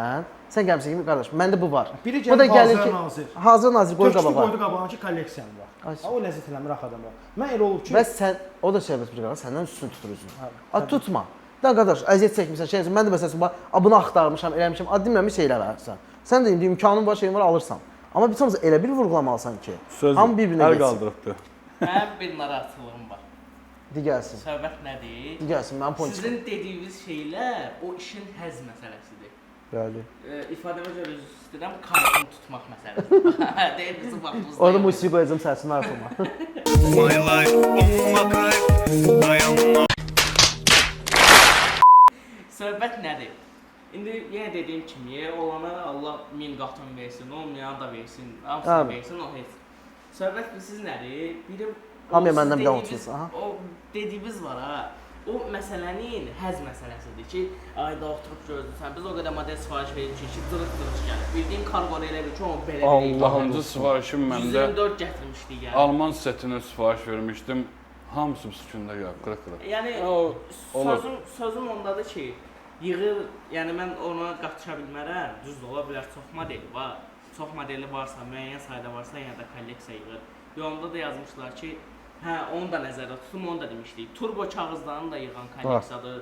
sən gəlmişsən ki, qardaş, məndə bu var. Biri Bu da gəlib gəlir hazır ki, nazir. hazır nazir qoy Tökdü qabağa. qoydu qabağına ki, kolleksiyam var. Ay, Ha, o ləzzət eləmir axı adamlar. Mən elə olub ki, Və sən, o da sərbəst bir qadar, səndən üstün tutur özünü. A, tutma. Da qardaş, əziyyət çəkmirsən, şey, mən də məsələn, bax, bunu axtarmışam, eləmişəm, demirəm, şey eləmirsən. Sən də indi imkanın var, şeyin var, alırsan. Amma bir sonra elə bir vurğulamalısan ki, hamı bir-birinə əl geçsin. qaldırıbdı. Mənim bir narahatlığım var. Digərsin. Söhbət nədir? Digərsin, mənim ponçikim. Sizin dediyiniz şeylər o işin həzz məsələsidir. Bəli. İfadəmə görə üzr istəyirəm, kartını tutmaq məsələsi. Deyir bizim vaxtımızda. Orada musiqi qoyacağım səsini artırma. My life, oh my life, I am Söhbət nədir? İndi yenə dediyim kimi, olana Allah min qatın versin, olmayana da versin, hamısını Amin. versin, o heç. Söhbət siz nədir? Birim Hamıya o siz məndən bir dediyiniz- alçınız, aha. O dediyimiz var ha. O məsələnin həzz məsələsidir ki, ayda oturub gözləyirsən. Biz o qədər model sifariş veririk ki, cırıq-cırıq gəlir. Bildiyin kargo elə bir ki, o belə Allahıncı sifarişim məndə 124 gətirmişdik yəni. Alman setini sifariş vermişdim. Hamısı üstündə yox, qırıq-qırıq. Yəni O olur. sözüm ondadır ki, yığır, yəni mən ona qatışa bilmərəm. Düzdür, ola bilər çox modeli var. Çox modeli varsa, müəyyən sayda varsa, yenə də kolleksiya yığır. Yolunda da yazmışlar ki, hə, onu da nəzərdə tutun, onu da demişdik. Turbo kağızlarını da yığan kolleksiyadır.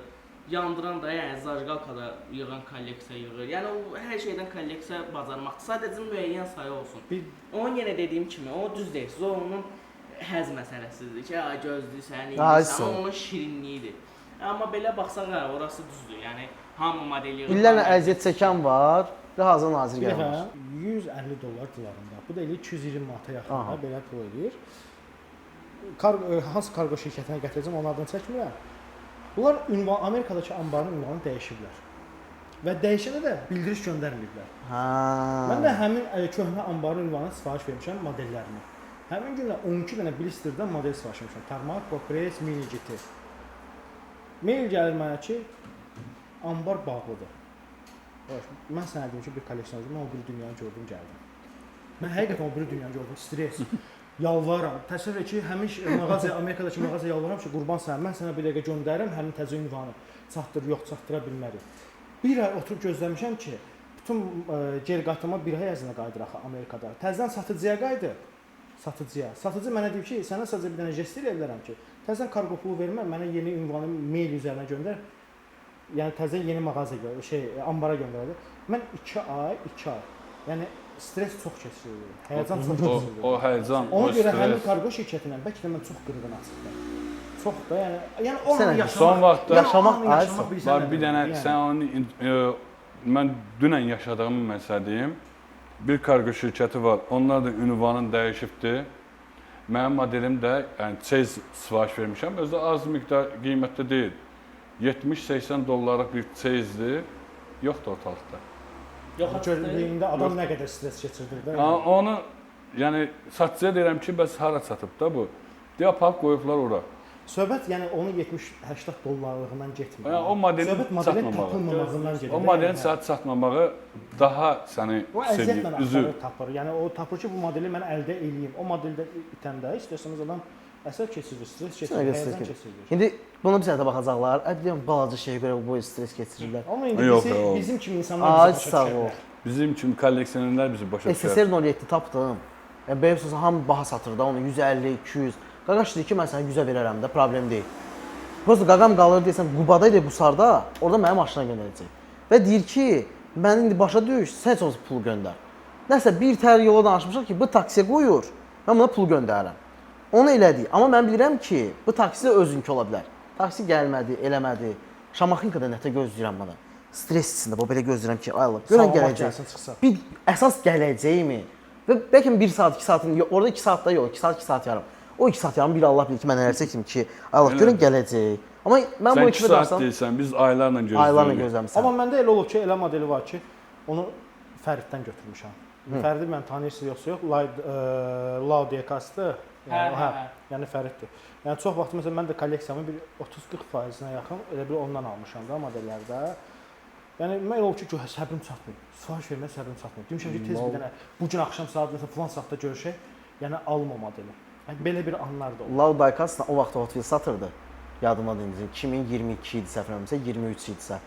yandıran da, yəni zajqalkada yığan kolleksiya yığır. Yəni o hər şeydən kolleksiya bacarmaqdır. Sadəcə müəyyən sayı olsun. Onun yenə dediyim kimi, o düz deyil. O onun həz məsələsidir ki, ay gözlüsən, Aysa. amma onun şirinliyidir. Amma belə baxsaq, hə, orası düzdür. Yəni hamı model yığır. İllərlə əziyyət çəkən var və hazır nazir Bir gələn var. dəfə 150 dollar dolarında. Bu da elə 220 manata yaxında Aha. belə pul eləyir. Hansı kargo şirkətinə gətirəcəm, onun adını çəkmirəm. Bunlar ünvan Amerikadakı anbarın ünvanını dəyişiblər. Və dəyişəndə də bildiriş göndərməyiblər. Hə. Mən də həmin köhnə anbarın ünvanına sifariş vermişəm modellərini. Həmin gündə 12 dənə blisterdən model sifariş vermişəm. Tarmac, Press, Mini GT. Mail gəlir mənə ki, anbar bağlıdır. Mən sənə dedim ki, bir kolleksioner, mən o bir dünyanı gördüm, gəldim. Mən həqiqətən o bir dünyanı gördüm, stres. Yalvarıram. Təsəvvür et ki, həmin mağazaya, Amerikadakı mağazaya yalvarıram ki, qurban sənə, mən sənə bir dəqiqə göndərirəm həmin təzə ünvanı. Çatdır, yox, çatdıra bilmərik. Bir ay oturub gözləmişəm ki, bütün geri qaytarma bir ay ərzində qayıdır axı Amerikada. Təzədən satıcıya qayıdı. Satıcı mənə deyir ki, sənə sadəcə bir dənə jest eləyə bilərəm ki, təzədən kargo pulu vermə, mənə yeni ünvanı mail üzərinə göndər. Yəni təzədən yeni mağazaya, ambara göndərdi. Mən 2 ay. Yəni stres çox keçirirdim. Həyəcan çox keçirirdim. O həyəcan, o Ona görə həmin stres. kargo şirkətindən bəlkə də mən çox qırğın açıqdım. Çox da, yəni o Sən an yaşamaq, son vaxtda- yaşamaq bilsən Var nədir? bir dənə Yəni. sən onu mən dünən yaşadığım məsələ deyim. Bir kargo şirkəti var. Onlar da ünvanın dəyişibdi. Mənim modelim də yəni çeyiz sifariş vermişəm. Özü az miqdar qiymətdə deyil. 70-80 dollarlıq bir çeyizdir. Yoxdur ortalıqda. Yox, Göründüyündə adam nə qədər stres keçirdir də. Onu yəni satıcıya deyirəm ki, bəs hara çatıb da bu? Deyə aparıb qoyublar ora. Söhbət yəni onu 70-80 dollarlığından getmir. Yəni o modelin Söhbət modelin çatmamağı. tapılmamağından gedir. O modelin saat çatmamağı daha səni o əziyyətlə üzür. axtarır, tapır. Yəni o tapır ki, bu modeli mən əldə eləyim. O modeldə itəndə istəsəniz adam əsər keçirir, stres Sən keçirir, elə stres həyəcan keçir. keçirir. İndi buna bir sənətə baxacaqlar. Deyirəm balaca şeyə görə bu stres keçirirlər. Amma indi Yox, bizi, yox. bizim kimi insanlar Ay bizi başa sağ ol. düşürlər. Bizim kimi kolleksionerlər bizi başa düşür. SSR 07 tapdım. Yəni belə sözü hamı baha satır da onu 150, 200. Qaqaş deyir ki, mən sənə 100-ə verərəm də, problem deyil. Prosta qaqam qalır deyəsən Qubada idi bu sarda, orada mənim maşına göndərəcək. Və deyir ki, mən indi başa düş, sən heç olmasa pul göndər. Nəsə bir tər yola danışmışıq ki, bu taksiyə qoyur, mən buna pul göndərirəm. Onu elədik. Amma mən bilirəm ki, bu taksi özünkü ola bilər. Taksi gəlmədi, eləmədi. Şamaxinkada nətə gözləyirəm bana. Stres içində bu belə gözləyirəm ki, ay Allah, görən Sağ ol, gələcək. gəlsin, çıxsa. Bir əsas gələcəyimi və bəlkə 1 saat, 2 saatın, orada 2 saat da yox, 2 saat, 2 saat yarım. O 2 saat yarım bir Allah bilir ki, mən nələr çəkdim ki, ay Allah, görən gələcək. Amma mən Sən bu 2 ekibi saat darsam, deyirsən, biz aylarla gözləyirik. aylarla gözləmişəm. Amma məndə elə olub ki, elə modeli var ki, onu Fəriddən götürmüşəm. Fəridi mən tanıyırsınız yoxsa yox, Laudiyakasdır. Hə. Yəni Fəriddir. Yəni çox vaxt məsələn mən də kolleksiyamın bir 30-40%-nə yaxın elə bir ondan almışam da modellərdə. Yəni mən elə olub ki, səbrim çatmır. Sifariş verməyə səbrim çatmır. Demişəm ki, tez bir dənə bu gün axşam saat məsələn falan saatda görüşək. Yəni alma modeli. Yəni belə bir anlar da oldu. Laudaykas o vaxt Hot Wheels satırdı. Yadıma deyim, 2022 idi səhv eləmirəmsə, 23 idisə.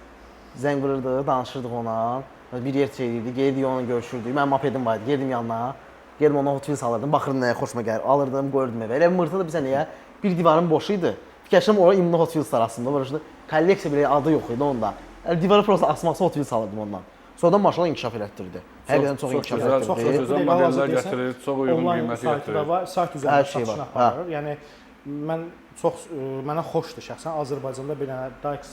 Zəng vururdu, danışırdıq ona. Bir yer çəkirdi, gelirdik onunla görüşürdük. Mənim mopedim var idi, geldim yanına. Geldim ona Hot Wheels alırdım, baxırdım nəyə xoşuma gəlir. Alırdım, qoyurdum evə. Elə mırtı da bizə niyə? Bir divarın boşu idi. Fikirləşirəm orada imli Hot Wheels arasında var. Kolleksiya belə adı yox idi onda. Yəni divara prosta asması Hot Wheels alırdım ondan. Sonradan maşallah inkişaf elətdirdi. Həqiqətən çox inkişaf gözəl, elətdirdi. çox Bu gözəl dəqiqə modellər hal-hazırda gətirir, çox uyğun Onlayn qiyməti saytı gətirir. da var, sayt Hər üzərində şey var, satışını aparır. Yəni mən çox mənə xoşdur şəxsən Azərbaycanda bir dənə Dax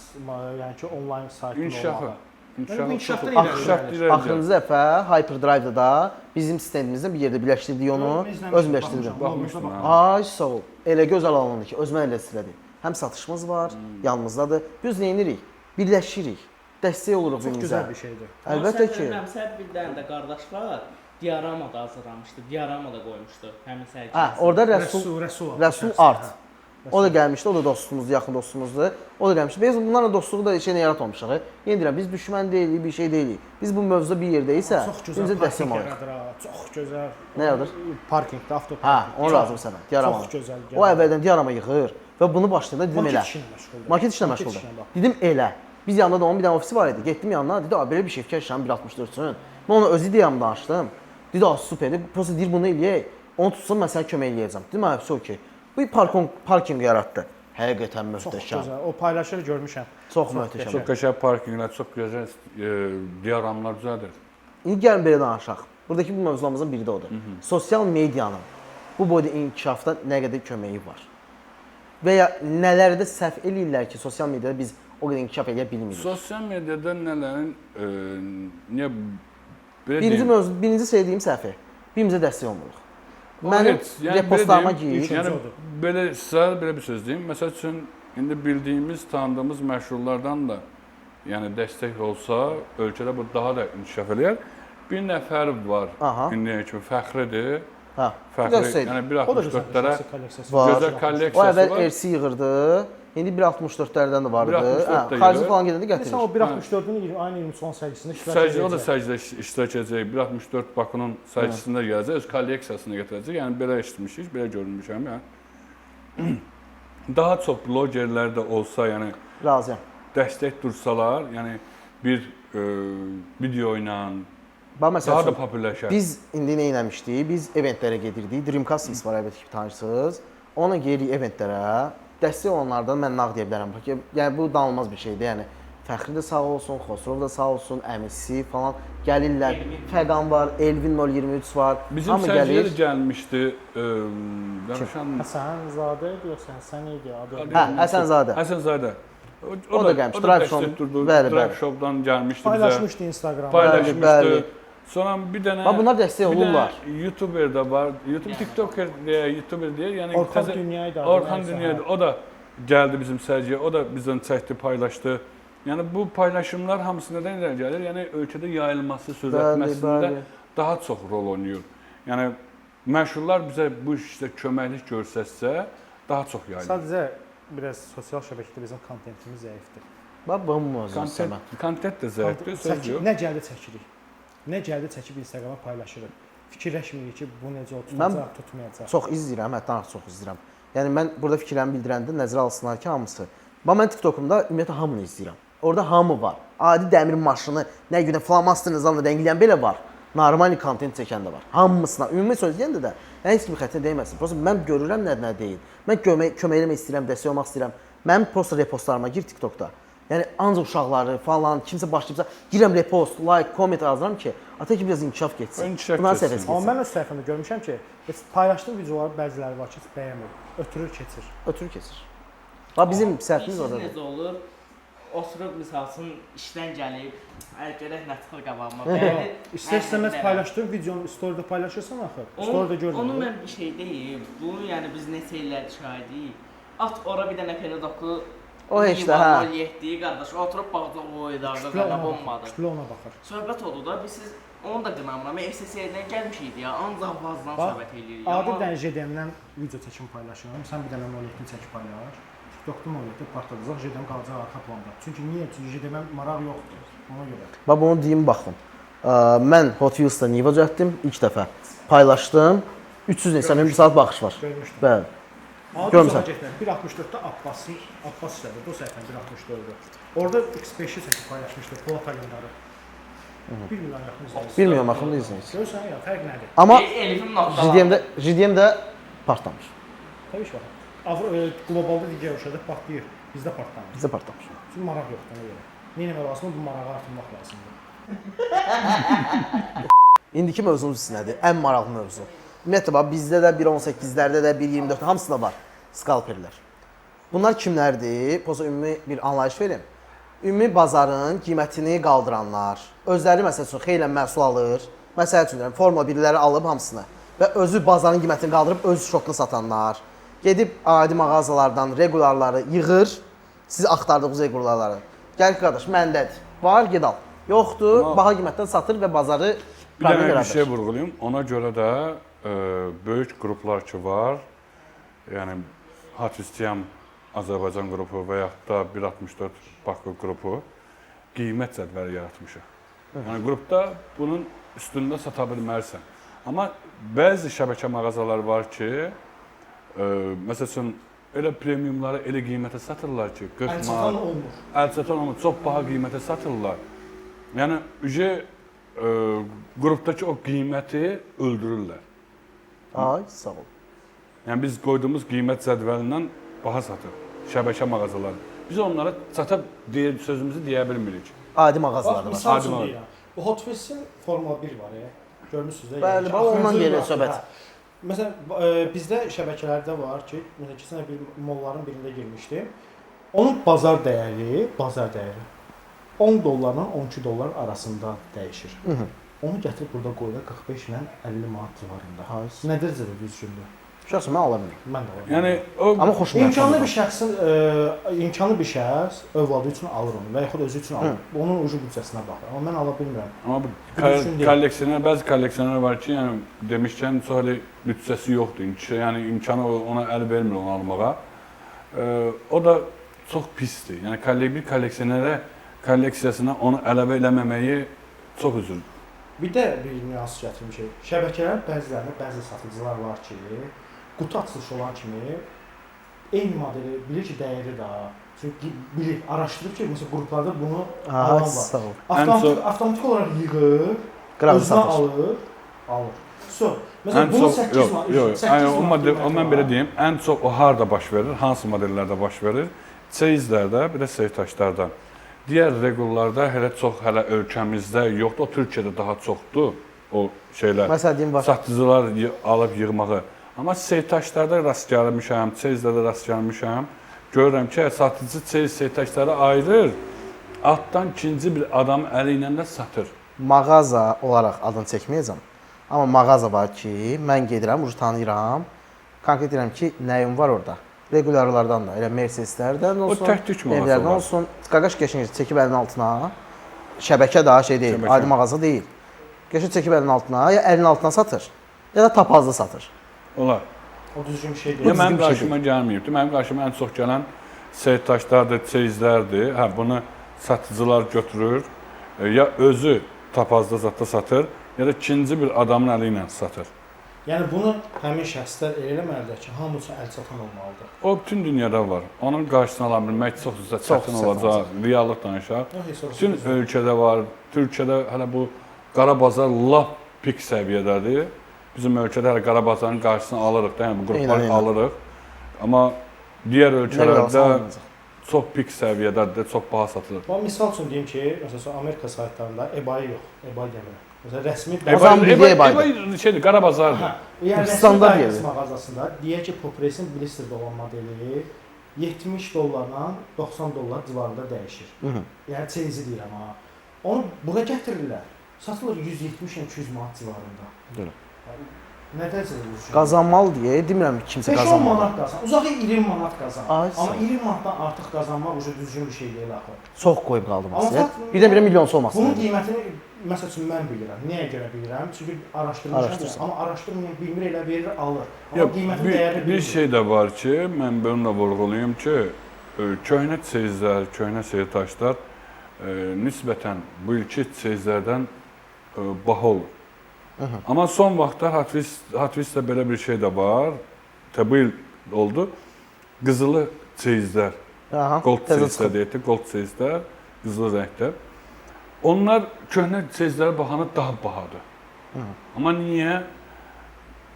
yəni ki onlayn saytının İnkişafı. olmağı. İnkişafı İnkişafda çox- irəli inkişafda gəlir. irəli gəlir. Axırıncı dəfə Hyperdrive-da da bizim sistemimizdə bir yerdə birləşdirdik onu, özüm birləşdirdim. Baxmışdım, hə. Ay sağ ol. Elə gözəl alındı ki, özümə elə istədi. Həm satışımız var, yanımızdadır. Biz nə edirik? Birləşirik. Dəstək oluruq Çox bir-birimizə. gözəl bir şeydir. Əlbəttə ki. Məmsə bir dənə də qardaş var. Dioramada hazırlamışdı. Dioramada qoymuşdu həmin sərgidə. Hə, orada Rəsul Rəsul Art. O da gəlmişdi, o da dostumuzdur, yaxın dostumuzdur. O da gəlmişdi. Biz bunlarla dostluğu da şeylə yaratmamışıq. Yenə deyirəm, biz düşmən deyilik, bir şey deyilik. Biz bu mövzuda bir yerdəyiksə, Çox bizə gözəl dəstək parking olmalıyıq. yaradır ha. Çox gözəl. Nə yaradır? Parkingdə, Hə, avtoparkingdə. onu razım sənə. Diyarama. Çox gözəl. O əvvəldən diyarama yığır və bunu başlayanda dedim Market elə. işinə məşğuldur. Market işlə məşğuldur. Dedim elə. Biz yanında da onun bir dənə ofisi var idi. Getdim yanına, dedi, "A, belə bir şey fikirləşirəm 1.64-sün." Mən ona öz ideyamı danışdım. Dedi, "A, superdir. Prosta deyir bunu eləyək. Onu tutsun, mən sənə kömək eləyəcəm." Dedim, "Hə, okey." Bu parking yaratdı. Həqiqətən Çox möhtəşəm. gözəl. O paylaşır görmüşəm. Çox möhtəşəm. Çox qəşəng parkinqlər, çox gözəl dioramlar düzəldir. İndi gəlin belə danışaq. Buradakı bu mövzularımızın biri də odur. Sosial medianın bu boyda inkişafda nə qədər köməyi var? Və ya nələrdə səhv eləyirlər ki, sosial mediada biz o qədər inkişaf edə bilmirik? Sosial mediada nələrin niyə belə deyim? Birinci söylədiyim səhvi. Birimizə dəstək olmuruq. O Mənim heç, yəni repostlarıma belə deyim, gir. Yəni belə sizə belə bir söz deyim. Məsəl üçün indi bildiyimiz, tanıdığımız məşhurlardan da yəni dəstək olsa, ölkədə bu daha da inkişaf eləyər. Bir nəfər var. Aha. İndiyə kimi Fəxridir. Hə. Fəxri, yəni O da gözəl 1.64-lərə kolleksiyası. Var. gözəl O kolleksiyası əvvəl var. RC yığırdı. İndi 1.64-lərdən də vardı. 1.64 də Xarici yığır. falan gedəndə Məsələn o gətirir. 1.64-ün ayın 20 son sərgisində iştirak Sərgidə o da edəcək. sərgidə iştirak edəcək. 1.64 Bakunun sərgisində gələcək, öz kolleksiyasını gətirəcək. Yəni belə eşitmişik, belə görmüşəm yəni. Daha çox blogerlər də olsa, yəni Razıyam. dəstək dursalar, yəni bir video ilə Bax məsəl daha da üçün populyarlaşar. biz indi nə etmişdik? Biz eventlərə gedirdik. Dreamcast var əlbəttə ki, tanıyırsınız. Ona gedirik eventlərə. Dəstək olanlardan mən nağd deyə bilərəm. Ki, yəni bu danılmaz bir şeydir. Yəni Fəxri də sağ olsun, Xosrov da sağ olsun, əmisi falan gəlirlər. Fəqan var, Elvin 023 var. Bizim Hamı sərgiyə gəlir. də gəlmişdi. Danışan Həsənzadə deyirsən, sən idi adı. Hə, Həsənzadə. Həsənzadə. O da gəlmiş, Drive Show. Bəli, bəli. Drive Show-dan gəlmişdi bizə. Paylaşmışdı Instagramda. Paylaşmışdı. Bəli. Sonra bir dənə Bax bunlar dəstək olurlar. Bir dənə YouTuber də var. YouTube TikToker deyə, YouTuber deyə, yəni Orxan Dünya idi adı, Orxan nəysə, Dünya hə. idi. O da gəldi bizim sərgiyə. O da bizdən çəkdi, paylaşdı. Yəni bu paylaşımlar hamısı nədən irəli gəlir? Yəni ölkədə yayılması, sürətlənməsində bəli. daha çox rol oynayır. Yəni məşhurlar bizə bu işdə köməklik göstərsə, daha çox yayılır. Sadəcə biraz sosial şəbəkədə bizim kontentimiz zəifdir. Bax bu mövzu səmə. Kontent də zəifdir, söz yox. Nə gəldi çəkirik. Nə gəldi çəkib Instagrama paylaşırıq. Fikirləşmirik ki, bu necə tutacaq, tutmayacaq. Çox izləyirəm, hətta çox izləyirəm. Yəni mən burada fikirlərimi bildirəndə nəzərə alsınlar ki, hamısı. Bax mən TikTokumda ümumiyyətlə hamını izləyirəm. Orada hamı var. Adi dəmir maşını, nə günə flamasterınızdan da rəngləyən belə var. Normal kontent çəkən də var. Hamısına, ümumi söz deyəndə də heç kim xətrinə dəyməsin. Prosta mən görürəm nə deyil. Mən kömək eləmək istəyirəm, dəstək olmaq istəyirəm. Mənim prosta repostlarıma gir TikTokda. Yəni ancaq uşaqları falan, kimsə başlayıbsa girəm repost, like, comment yazıram ki, ata ki biraz inkişaf getsin. İnkişaf Bunlar getsin. səviyyəsi Amma getsin. mən öz səhifəmdə görmüşəm ki, paylaşdığım videoları bəziləri var ki, bəyənmir. Ötürür, keçir. Ötürü keçir. Bax bizim səhvimiz İşiniz oradadır. necə olur? Oturub misal üçün işdən gəlib, gələk nə çıxır qabağıma. Bəli. İstər-istəməz paylaşdığım videonu story-də paylaşırsan axı. Story-də görmürəm. Onu mən bir şey deyim. Bunu yəni biz neçə illərdir şahidiyik. At ora bir dənə penedoku. O heç də, hə. 7 qardaş oturub baxdı o idarda qana bombadı. Kütlə ona baxır. Söhbət oldu da biz siz onu da qınamıram. SSR-dən gəlmişik ya. Ancaq bazdan Bax, söhbət eləyirik. adi Amma dənə JDM-dən video çəkim paylaşıram. Sən bir dənə moletini çək paylaş. TikTokda moleti partladacaq, JDM qalacaq arxa planda. Çünki niyə? Çünki JDM maraq yoxdur. Ona görə. Bax bunu deyim baxın. Mən Hot Wheels-da Niva düzəltdim ilk dəfə. Paylaşdım. 300 neçə min bir saat baxış var. Görmüşdüm. Bəli. Adi Görmüsən. getmə. 1.64-də Abbas istədi. Bu səhifə 1.64-də. Orada X5-i çəkib paylaşmışdı. Plata göndəri. 1 milyon yaxın izləyicisi. Bilmirəm axında izləyirsiniz. Görürsən ya, fərq nədir? Amma Elifin notları. JDM-də partlamış. Təbii ki, qlobalda digər ölkədə partlayır. Bizdə partlamır. Bizdə partlamış. Çünki maraq yoxdur ona görə. Nə etmək lazımdır? Bu marağı artırmaq lazımdır. İndiki mövzumuz nədir? Ən maraqlı mövzu. Ümumiyyətlə bax bizdə də 1.18-lərdə də 1.24-də hamısında var skalperlər. Bunlar kimlərdir? Poza ümumi bir anlayış verim. Ümumi bazarın qiymətini qaldıranlar, özləri məsəl üçün xeyli məhsul alır. Məsəl üçün deyirəm, Formula 1-ləri alıb hamısını və özü bazarın qiymətini qaldırıb öz şoklu satanlar. Gedib adi mağazalardan regularları yığır, siz axtardığınız regularları. Gəl qardaş, məndədir. Var, ged al. Yoxdur, Amma baha qiymətdən satır və bazarı Bir dənə bir şey vurğulayım. Ona görə də böyük qruplar ki var, yəni Hatistiyam Azərbaycan qrupu və yaxud da 1.64 Bakı qrupu qiymət cədvəli yaratmışıq. Yəni qrupda bunun üstündə sata bilmərsən. Amma bəzi şəbəkə mağazaları var ki, məsəl üçün elə premiumları elə qiymətə satırlar ki, 40 manat. Əlçatan olmur. Əlçatan olmur, çox baha qiymətə satırlar. Yəni qrupdakı o qiyməti öldürürlər. Ay, sağ ol. Yəni biz qoyduğumuz qiymət cədvəlindən baha satır. şəbəkə mağazaları. Biz onlara çata sözümüzü deyə bilmirik. Adi mağazalar da var. Misal üçün Adi deyirəm. Bu Hot Wheels-in Formula 1 var ya. Görmüsünüz də. Bəli, yəni, bax, ondan axırıncı gedir vaxtı, söhbət. hə. Məsələn, bizdə şəbəkələrdə var ki, məsələn, keçən bir molların birində girmişdim. Onun bazar dəyəri 10 dollarla 12 dollar arasında dəyişir. Onu gətirib burada qoyular 45 ilə 50 manat civarında. Nə dərəcədə düzgündür? Şəxsən mən ala bilmirəm. Mən də alıram. Yəni o Amma xoşuma İmkanlı bir şəxs övladı üçün alır onu və yaxud özü üçün alır. Onun ucu büdcəsinə baxır. Amma mən ala bilmirəm. amma bu Düzgün deyil. kolleksioner, bəzi kolleksioner var ki, yəni demişkən çox hələ büdcəsi yoxdur. Yəni imkanı ona əl vermir onu almağa. O da çox pisdir. Yəni bir kolleksionerə kolleksiyasına onu əlavə eləməməyi çox üzür. Bir də bir nüans gətirmişik. Şəbəkələrin bəzilərində bəzi satıcılar var ki, qutu açılışı olan kimi eyni modeli bilir ki, dəyəri də. Çünki bilir, araşdırıb ki, məsələn qruplarda bunu alan var. Sağ ol. Avtomatik olaraq yığır, Qıraq özünə satır. alır. So, məsələn bunu 8 manat, 8 manat. Mən belə deyim, ən çox o harda baş verir, hansı modellərdə baş verir? Çeyizlərdə, bir də seytaşlarda. Digər regullarda hələ ölkəmizdə yoxdur, o Türkiyədə daha çoxdur o şeylər. Məsələn deyim var. Satıcılar alıb yığmağı. Amma seytaşlarda rast gəlmişəm, çeyizlərdə rast gəlmişəm. Görürəm ki, satıcı çeyiz seytaşları ayırır, altdan ikinci bir adam əli ilə də satır. Mağaza olaraq adını çəkməyəcəm. Amma mağaza var ki, mən gedirəm, ucu tanıyıram. Konkret deyirəm ki, nəyim var orada? Regularlardan da, elə Mercedeslərdən olsun, tək-tük mağaza evlərdən var. olsun, qaqaş keçin çəkib əlinin altına. Şəbəkə daha şey deyil, Şəbəkə. adi mağaza deyil. Keçin çəkib əlinin altına, ya əlinin altına satır, ya da tapazda satır. Olar. O düzgün bir şey Ya deyil. mənim bir şey qarşıma gəlməyibdi. Mənim qarşıma ən çox gələn seytaşlardır, çeyizlərdir. Hə, bunu satıcılar götürür, ya özü tapazda zətdə satır, ya da ikinci bir adamın əli ilə satır. Yəni bunu həmin şəxslər elə eləməlidir ki, hamı üçün əl çatan olmalıdır. O bütün dünyada var. Onun qarşısını ala bilmək çox çətin çətin olacaq. Reallıq danışaq. Yox, heç sorun Bütün yox. ölkədə var. Türkiyədə hələ bu qara bazar lap pik səviyyədədir. Bizim ölkədə hələ qara bazarın qarşısını alırıq da, yəni bu qrupları Eynən. alırıq. Amma digər Nə ölkələrdə qədər çox pik səviyyədədir, çox baha satılır. Amma misal üçün deyim ki, məsələn Amerika saytlarında eBay yox, eBay demirəm. Məsələn rəsmi EBay- bildiyi eBay-dır. eBay şeydir, qara bazardır. Hə, yəni rəsmi Standart Standart yeri. mağazasında deyək ki, Popresin Blisterdə olan modeli 70 dollarla 90 dollar civarında dəyişir. Yəni çeyizi deyirəm ha. Onu bura gətirirlər. Satılır 170-200 manat civarında. Doğru. Nə dərəcədə düzgün? Qazanmalı deyə demirəm ki, kimsə 5-10 qazanmalı. manat qazan. Uzağı 20 manat qazan. Ay, Amma sağ ol. 20 manatdan artıq qazanmaq ucu düzgün bir şey deyil axı. Çox qoyub qaldım Amma sizə. fakt- Birdən-birə milyonçu olmasın. Bunun qiymətini məsəl üçün mən bilirəm. Niyə görə bilirəm? Çünki araşdırmışam. Araşdırsan. Amma araşdırmayan bilmir elə verir, alır. Amma Yox, qiymətini dəyərli bir bilmir. şey də var ki, mən bunu da vurğulayım ki, köhnə çeyizlər, köhnə seytaşlar nisbətən bu ilki çeyizlərdən baha olur. Amma son vaxtlar Hot Wheels-də belə bir şey də var. Bu il oldu. Qızılı çeyizlər, Aha, gold təzə çeyizlər çıxıb. deyək, gold çeyizlər, qızılı rəngdə. Onlar köhnə çeyizlərə baxanda daha bahadır. Amma niyə?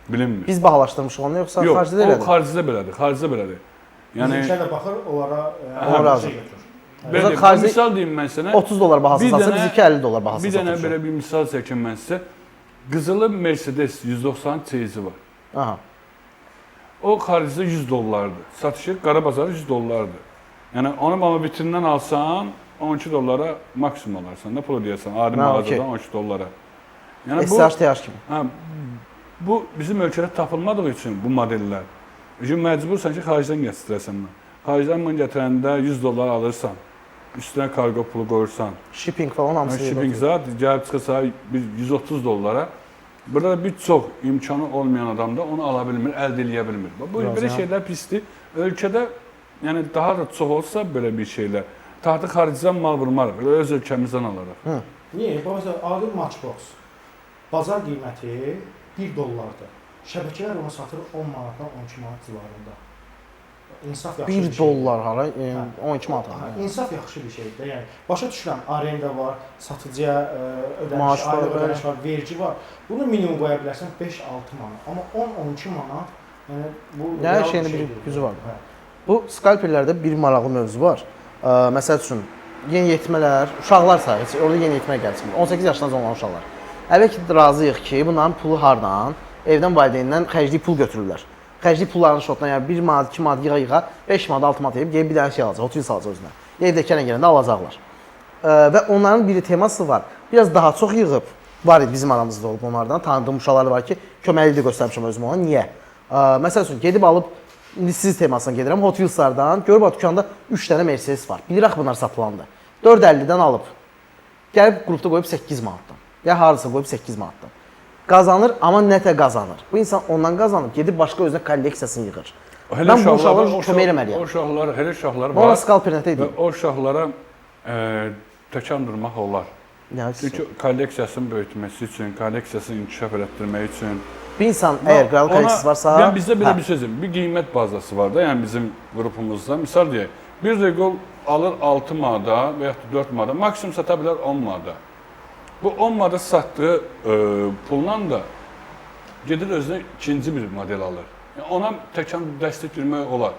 Bilinmir. Biz bahalaşdırmışıq onu, yoxsa Yox, xaricdə o elədir? xaricdə belədir, xaricdə belədir. Yəni Bizimkilər də baxır, onlara O razı. şey götürür. belə xarici- misal deyim mən sənə. 30 dollar bahası Bir satsa, dənə- bizimki 50 dollar bahası Bir satır. dənə belə bir misal çəkim mən sizə. Qızılı Mercedes 190 çeyizi var. Aha. O xaricdə 100 dollardır. Satışı qara bazarda 100 dollardır. Yəni onu amma vitrindən alsan 12 dollara maksimum alarsan da pul ödəyəsən. Adi Ha, mağazadan okey. 12 dollara. Yəni bu SH TH kimi. hə, bu bizim ölkədə tapılmadığı üçün bu modellər. Üçün məcbursan ki, xaricdən gətirəsən. Xaricdən bunu gətirəndə 100 dollar alırsan. Üstünə kargo pulu qoyursan. Shipping falan hamısı. Shipping zat gəlib çıxırsa bir 130 dollara. Burada da bir çox imkanı olmayan adam da onu ala bilmir, əldə eləyə bilmir. Bu Biraz belə ya. şeylər pisdir. Ölkədə yəni daha da çox olsa belə bir şeylər. Artıq xaricdən mal vurmarıq, elə öz ölkəmizdən alarıq. Niyə? Bu məsələn adi Matchbox. Bazar qiyməti 1 dollardır. Şəbəkələr onu satır 10 manatdan 12 manat civarında. İnsaf yaxşı 1 bir şeydir. dollar hara, 12 manat. Ha, İnsaf yaxşı bir şeydir. Yəni başa düşürəm, arenda var, satıcıya ödəniş, Maaş var, aylıq bəli. ödəniş var, vergi var. Bunu minimum qoya bilərsən 5-6 manat. Amma 10-12 manat, yəni bu Hər real şeyin bir şeydir. gücü var. Hə. Bu skalpellərdə bir maraqlı mövzu var. Məsəl üçün yeniyetmələr, uşaqlar sayısı, orada yeniyetmə gəlsin. 18 yaşdan olan uşaqlar. Əlbəttə razıyıq ki, bunların pulu hardan? Evdən valideynindən xərclik pul götürürlər. Xərclik pullarını şotdan, yəni 1 manat, 2 manat yığa, 5 manat, 6 manat yeyib, bir dənə şey alacaq, otel alacaq özünə. Evdəkən gələndə alacaqlar. Və onların bir teması var. Biraz daha çox yığıb, var idi bizim aramızda olub onlardan. Tanıdığım uşaqlar var ki, köməkli də göstərmişəm özümə ona. Niyə? Məsəl üçün, gedib alıb, indi siz temasına gedirəm, Hot Wheels-lardan, görüb o dükkanda 3 dənə Mercedes var. Bilirək bunlar satılandı. 4.50-dən alıb, gəlib qrupda qoyub 8 manatdan. Ya harasa qoyub 8 manatdan. Qazanır, amma nətə qazanır. Bu insan ondan qazanıb, gedib başqa özünə kolleksiyasını yığır. Mən bu uşaqlara kömək eləməliyəm. O uşaqlar, elə uşaqlar Ona var. skalper nətə Və edeyim? o uşaqlara təkan durmaq olar. Çünki kolleksiyasını böyütməsi üçün, kolleksiyasını inkişaf elətdirmək üçün. Bir insan əgər qral kolleksiyası varsa... Yəni bizdə belə bir sözüm, bir qiymət bazası var da, yəni bizim qrupumuzda. Misal deyək, bir regol alır 6 manada və yaxud da 4 manada, maksimum sata bilər 10 manada. Bu 10 manada satdığı pulla da gedir özünə ikinci bir model alır. Yəni ona təkan dəstək vermək olar.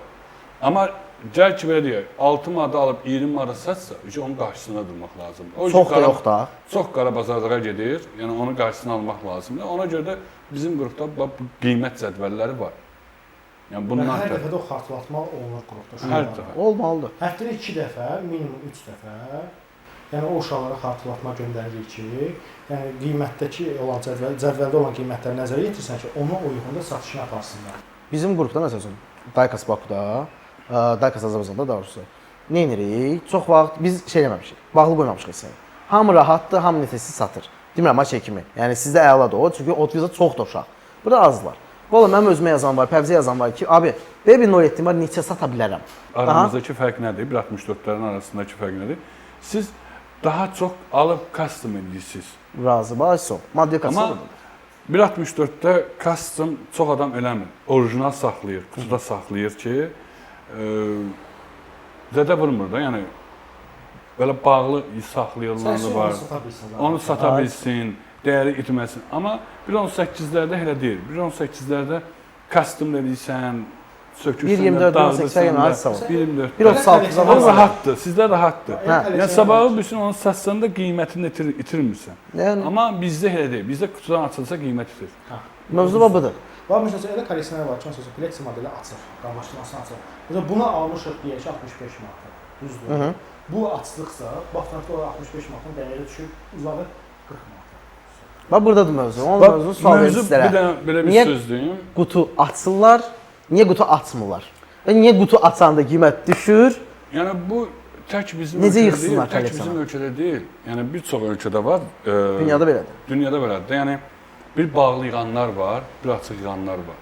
Amma gəl ki, belə deyək, 6 manada alıb 20 manada satsa, onun qarşısında durmaq lazımdır. Çox da yox da. Çox qara bazarlığa gedir, yəni onun qarşısını almaq lazımdır. Ona görə də bizim qrupda bu qiymət cədvəlləri var. Yəni bunlar hər dəfə də o xatırlatma olunur qrupda. Hər dəfə. Olmalıdır. Həftədə 2 dəfə, minimum 3 dəfə, yəni o uşaqlara xatırlatma göndəririk ki, yəni qiymətdəki olan cədvəldə olan qiymətləri nəzərə yetirsən ki, ona uyğun da satışını aparsınlar. Bizim qrupda məsəl üçün Daykas Bakuda, Daykas Azərbaycanda daha doğrusu. Nə edirik? Çox vaxt biz şey eləməmişik. Bağlı qoymamışıq hissəni. Hamı rahatdır, hamı nefessiz satır. Demirəm şey kimi. Yəni sizdə əladır o, çünki Hot çoxdur uşaq. Burada azdılar. Valla mənim özümə yazan var, Pəvzə yazan var ki, abi, belə bir 07 var, neçə sata bilərəm? Aramızdakı fərq nədir? 1.64-lərin arasındakı fərq nədir? Siz daha çox alıb custom edirsiniz. Razı, baş ol. Maddi kasım. Amma 1.64-də custom çox adam eləmir. Orijinal saxlayır, kutuda saxlayır ki, zədə vurmur da, yəni belə bağlı saxlayılanları var. Onu sata bilsin, dəyəri itməsin. Amma 1.18-lərdə elə deyil. 1.18-lərdə custom edirsən, sökürsən, dağıdırsan. 1.36-da O rahatdır, sizdə rahatdır. Yəni sabahı bilsin, onu satsan da qiymətini itirmirsən. Amma bizdə elə deyil. Bizdə kutudan açılsa qiymət itir. Mövzu budur. Var məsələn elə kolleksiyalar var ki, məsələn kolleksiya modeli açıq, qamaşdırmasını açıq. Məsələn bunu almışıq deyək ki 65 manata. Düzdür? Bu açdıqsa, baxdıqda o 65 manatın dəyəri düşüb uzağı 40 manata. Bax burdadır mövzu. Onun mövzunu sual verir sizlərə. Bir dənə belə bir söz deyim. Qutu açsınlar, niyə qutu açmırlar? Və niyə qutu açanda qiymət düşür? Yəni bu tək bizim necə ölkədə yığsınlar deyil, tək bizim ölkədə deyil. Yəni bir çox ölkədə var. Dünyada belədir. Dünyada belədir. Yəni bir bağlı yığanlar var, bir açıq yığanlar var.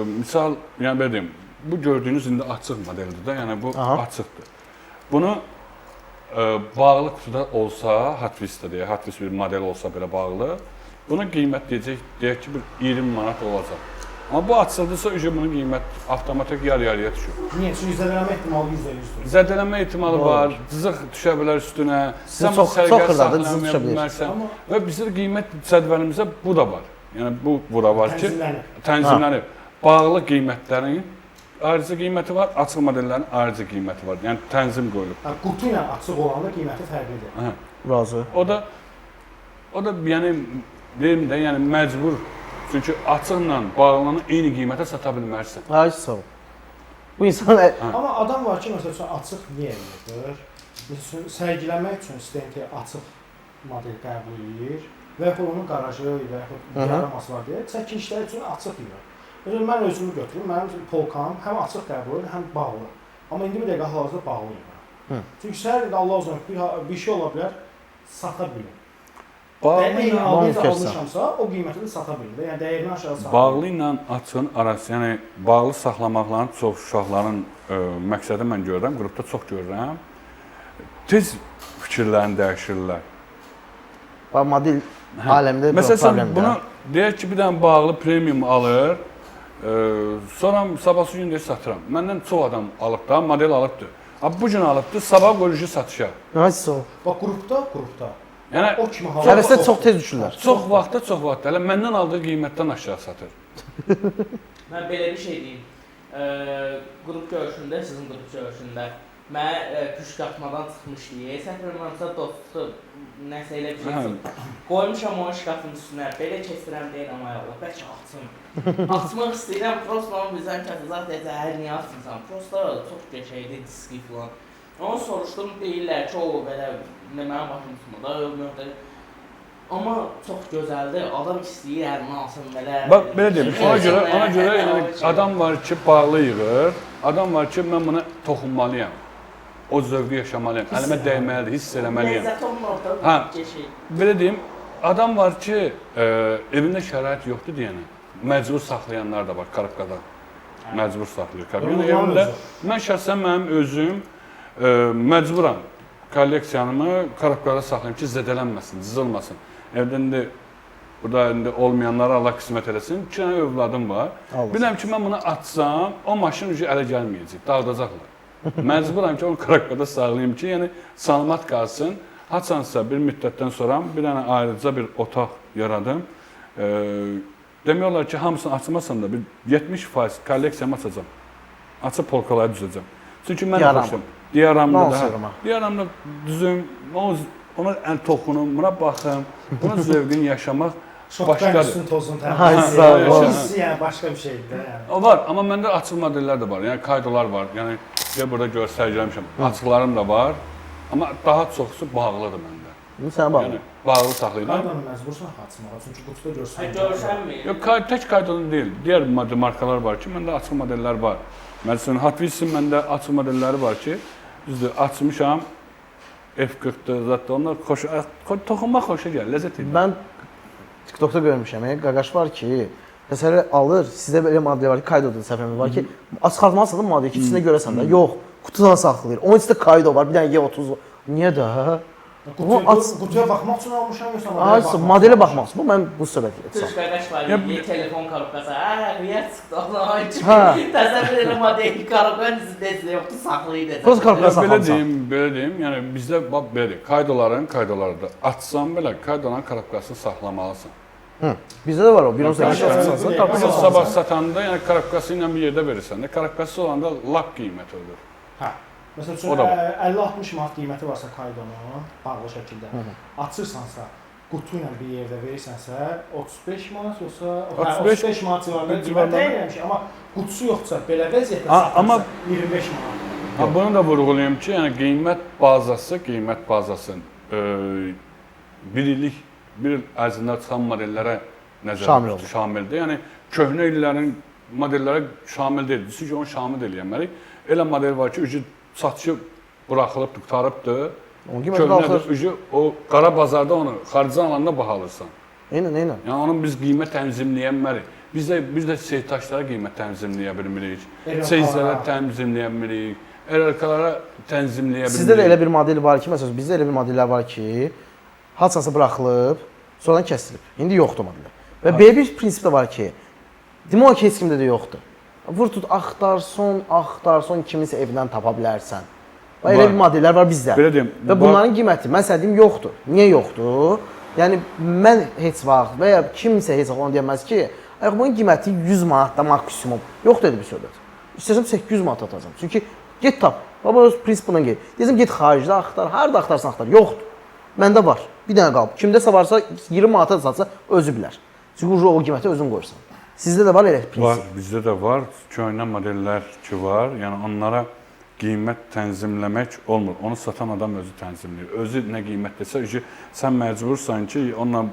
Misal, yəni belə deyim, bu gördüyünüz indi açıq modeldir də, yəni bu açıqdır. Bunu bağlı kutuda olsa, Hot Wheels-də deyək, Hot Wheels bir model olsa belə bağlı, buna qiymət deyək ki, bir 20 manat olacaq. Amma bu açıldısa, bunun qiymət avtomatik yarı-yarıya düşür. Niyə? Çünki zədələnmə ehtimalı %100-dür. Zədələnmə ehtimalı var, cızıq düşə bilər üstünə, sən çox xırdadır, cızıq düşə bilər. bilmərsən. Və bizim qiymət cədvəlimizdə bu da var. Yəni bu da var ki, tənzimlənib. Bağlı qiymətlərin ayrıca qiyməti var, açıq modellərin ayrıca qiyməti var. Yəni tənzim qoyulub. Qutu ilə açıq olanda qiyməti fərqlidir. Razı. O da yəni deyim də, yəni məcbur. Çünki açıqla bağlanan eyni qiymətə sata bilmərsən. Ay sağ ol. Bu insan Amma adam var ki, məsələn açıq niyə edir? Məsələn sərgilənmək üçün stenti açıq model qəbul edir və yaxud onun qarajı və yaxud yaraması var deyə çəkilişlər üçün açıq edir. Məsələn mən özümü götürüm, mənim polkam həm açıq qəbul edir, həm bağlı. Amma indi bir dəqiqə hal-hazırda bağlı edir. Çünki səhər indi Allah uzun bir şey ola bilər, sata bilir. Bağlı almışamsa, o qiymətini sata bilir. Yəni dəyərini aşağı sata bilir. Bağlı ilə açığın arası, yəni bağlı saxlamaqların çox uşaqların məqsədi mən görürəm, qrupda çox görürəm. Tez fikirlərini dəyişirlər. bax model aləmdə Məsələn, problemdir. bunu deyək ki, bir dənə bağlı premium alır, sonra sabahsı gün deyir satıram. Məndən çox adam alıb da, model alıbdır. Bu gün alıbdır, sabah qoyucu satışa. Ay sağ ol. Bax qrupda Yəni o kimi halda Həvəsdə çox tez düşürlər. çox vaxtda elə məndən aldığı qiymətdən aşağı satır. Mən belə bir şey deyim. qrup görüşündə, sizin qrup görüşündə mənə püşkatmadan çıxmışdı. Səhv eləmirəmsə dostu nəsə elə bir şey. Qoymuşam o şkafın üstünə. Belə keçirəm deyirəm ay Allah, bəlkə açım. Açmaq istəyirəm, prosta onu bizdən kəsəzat edəcək, niyə açmısan? Prosta çox qəşəngdir diski falan. Onu soruşdum, deyirlər ki, o belə mənim başım tutmadı. Amma çox gözəldir. Adam istəyir əlinə alsın belə. Bax belə deyim, ona görə yəni adam var ki, bağlı yığır. Adam var ki, mən buna toxunmalıyam. O zövqü yaşamalıyam. Əlimə dəyməlidir, hiss eləməliyəm. Ləzzət onun orada Hə, geçir. belə deyim, adam var ki, evində şərait yoxdur deyənə. Məcbur saxlayanlar da var Karabkada. Məcbur saxlayır. Kabinə evində mən şəxsən mənim özüm məcburam kolleksiyanımı Karabkada saxlayım ki, zədələnməsin, cızılmasın. Evdə indi burada indi olmayanlara Allah qismət eləsin. 2 dənə övladım var. Bilirəm ki, mən bunu açsam, o maşın ucu ələ gəlməyəcək, dağıdacaqlar. Məcburam ki, onu Karabkada saxlayım ki, yəni salamat qalsın. Haçansa bir müddətdən sonra bir dənə ayrıca bir otaq yaradım. Demək olar ki, hamısını açmasam da bir 70% kolleksiyamı açacağam. Açıb polkaları düzəcəm. Çünki mən xoşum. Diyaramda düzüm, ona toxunum, buna baxım, buna zövqünü yaşamaq başqadır. Üstün tozun hissi yəni başqa bir şeydir də yəni. O var, amma məndə açıq modellər də var. Yəni kaydolar var. Yəni burada göstərəcəmişəm. Açıqlarım da var. Amma daha çoxusu bağlıdır məndə. Sən bağlı. Yəni bağlı saxlayıram. Kaydonu məcbursan açmağa, çünki qutuda Görsənmir. Yox, tək kaydonu deyil. Digər markalar var ki, məndə açıq modellər var. Məsələn, Hot Wheels-in məndə açıq modelləri var ki, düzdür, açmışam. F40-dır, zətdə onlar toxunmaq xoşa gəlir, ləzzət edir. Mən TikTokda görmüşəm, qaqaş var ki, məsələ alır, sizdə belə model var ki, kaydoda səfəmi var ki, çıxartmalısan da modeli ki, içində görəsən də, yox, qutudan saxlayır. Onun içində kaydo var, bir dənə Y30 var. Niyə də? Qutuya baxmaq üçün almışam, yoxsa modelə baxmaq üçün. Bu mən bu söhbət etsəm. Türk qardaş var, telefon karobkası. Hə, çıxdı Allah. Təsəvvür elə model karobkanın içində yoxdur, saxlayır. Prosta karobkaya saxlamısan. Belə deyim, yəni bizdə belə kaydoları da açsam belə kaydoların karobkasını saxlamalısan. Bizdə də var o, bir 18 yaşınsansa karobkası sabah satanda, yəni karobkası ilə bir yerdə verirsən də, karobkası olanda lap qiymət olur. Hə. Məsələn üçün 50-60 manat qiyməti varsa kaydonun bağlı şəkildə açırsansa, qutu ilə bir yerdə verirsənsə 35 manat yoxsa 35 manat civarında qiymət dəyirəmiş, amma qutusu yoxsa belə vəziyyətdə satırsa 25 manat. Bunu da vurğulayım ki, yəni qiymət bazası bir illik, bir il ərzində çıxan modellərə şamildir. Yəni köhnə illərin modellərə şamil deyil. Çünki onu şamil eləyənməli. Elə model var ki, satışı buraxılıbdır, qutarıbdır. Köhnədir, o qara bazarda onu xaricdən alanda bahalırsan. Eynən. Yəni onun biz qiymət tənzimləyənmərik. Biz də seytaşlara qiymət tənzimləyə bilmirik. Seyizlərə tənzimləyə bilmirik. RRK-lara tənzimləyə bilmirik. Sizdə də elə bir model var ki, məsələn, bizdə elə bir modellər var ki, haçansa buraxılıb, sonradan kəsilib. İndi yoxdur modellər. Və belə bir prinsip də var ki, demək olar ki, heç kimdə də yoxdur. Vur tut, axtar, son kiminsə evindən tapa bilərsən. Elə bir modellər var bizdə. Və bunların qiyməti, mən sənə deyim, yoxdur. Niyə yoxdur? Yəni, mən heç vaxt və ya kimsə heç vaxt onu deyəməz ki, bunun qiyməti 100 manatda maksimum. Yoxdur elə bir söhbət. İstəsəm 800 manat atacam. Çünki get tap. Baba öz prinsipinə gel. Deyəcəm, get xaricdə axtar, harada axtarsan axtar. Yoxdur. Məndə var. Bir dənə qalıb. Kimdəsə varsa 20 manata satsa özü bilər. Çünki o qiyməti özün qoyursan. Sizdə də var elə prinsip? Var, bizdə də var. Köhnə modellər ki var. Yəni onlara qiymət tənzimləmək olmur. Onu satan adam özü tənzimləyir. Özü nə qiymət desə, sən məcbursan ki, onunla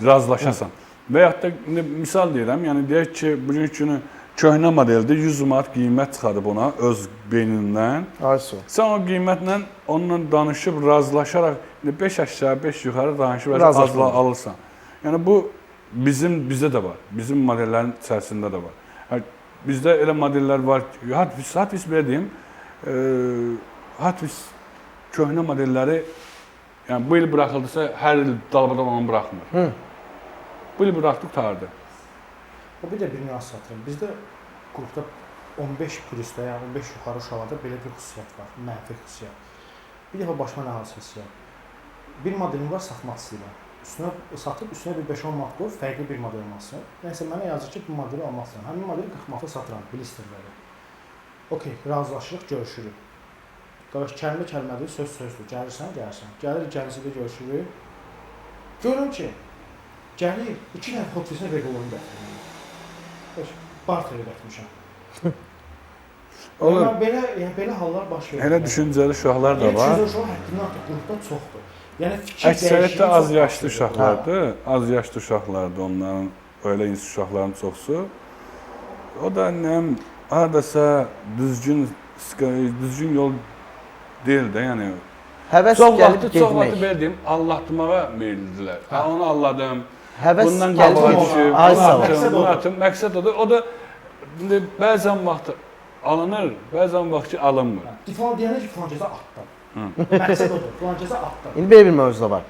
razılaşasan. Və yaxud da misal deyirəm, yəni deyək ki, bugünkü günü köhnə modeldir, 100 manat qiymət çıxarıb ona öz beynindən. Sən o qiymətlə onunla danışıb, razılaşaraq 5 aşağı, 5 yuxarı danışıb azla alırsan. Yəni bu bizdə də var. Bizim modellərin içərisində də var. Bizdə elə modellər var ki, Hot Wheels belə deyim, Hot Wheels köhnə modelləri yəni bu il buraxıldısa, hər il dalbada onu buraxmır. Bu il buraxdıq tardı. O bir də bir nüans satırım. Bizdə qrupda 15 plusda, yəni 15 yuxarı uşaqlarda belə bir xüsusiyyət var, mənfi xüsusiyyət. Bir dəfə başıma nə halsı hissiyat. Bir modelim var, satmaq istəyirəm. üstünə satıb, üstünə bir 5-10 manat qoyub fərqli bir model almasın. Nəysə mənə yazır ki, bu modeli almaq istəyirəm. Həmin modeli 40 manata satıram, blisterləri. Okey, razılaşırıq, görüşürük. Qardaş, kəlmə-kəlmədir, söz-sözdür. Gəlirsən. Gəlir, gəlisində görüşürük. Görürüm ki, gəlir, 2 dənə fotosunə regularını gətirir. Barteri gətirmişəm. Olur. Belə hallar baş verir. Elə düşüncəli uşaqlar da var. Düşüncəli uşaqlar həddindən artıq qrupda çoxdur. Yəni fikir Əksəriyyətdə dəyişikliyi az çox yaşlı baş verir. uşaqlardır. Az yaşlı uşaqlardır onların, öyle insan uşaqların çoxusu. O da nəm hardasa düzgün yol deyil də, yəni. Həvəs Çox gəlib vaxtı getmək. verdim, allatmağa meyillidirlər. Ha, onu alladım. Həvəs Bundan gəlib qabağa getmək. düşüb, Ay bunu sağ ol. atım, bunu atım. Məqsəd odur. O da indi bəzən vaxt alınır, bəzən vaxt ki alınmır. Falan deyəndə ki, falan cəza atdım. Məqsəd odur, falan cəza atdım. İndi belə bir mövzu da var.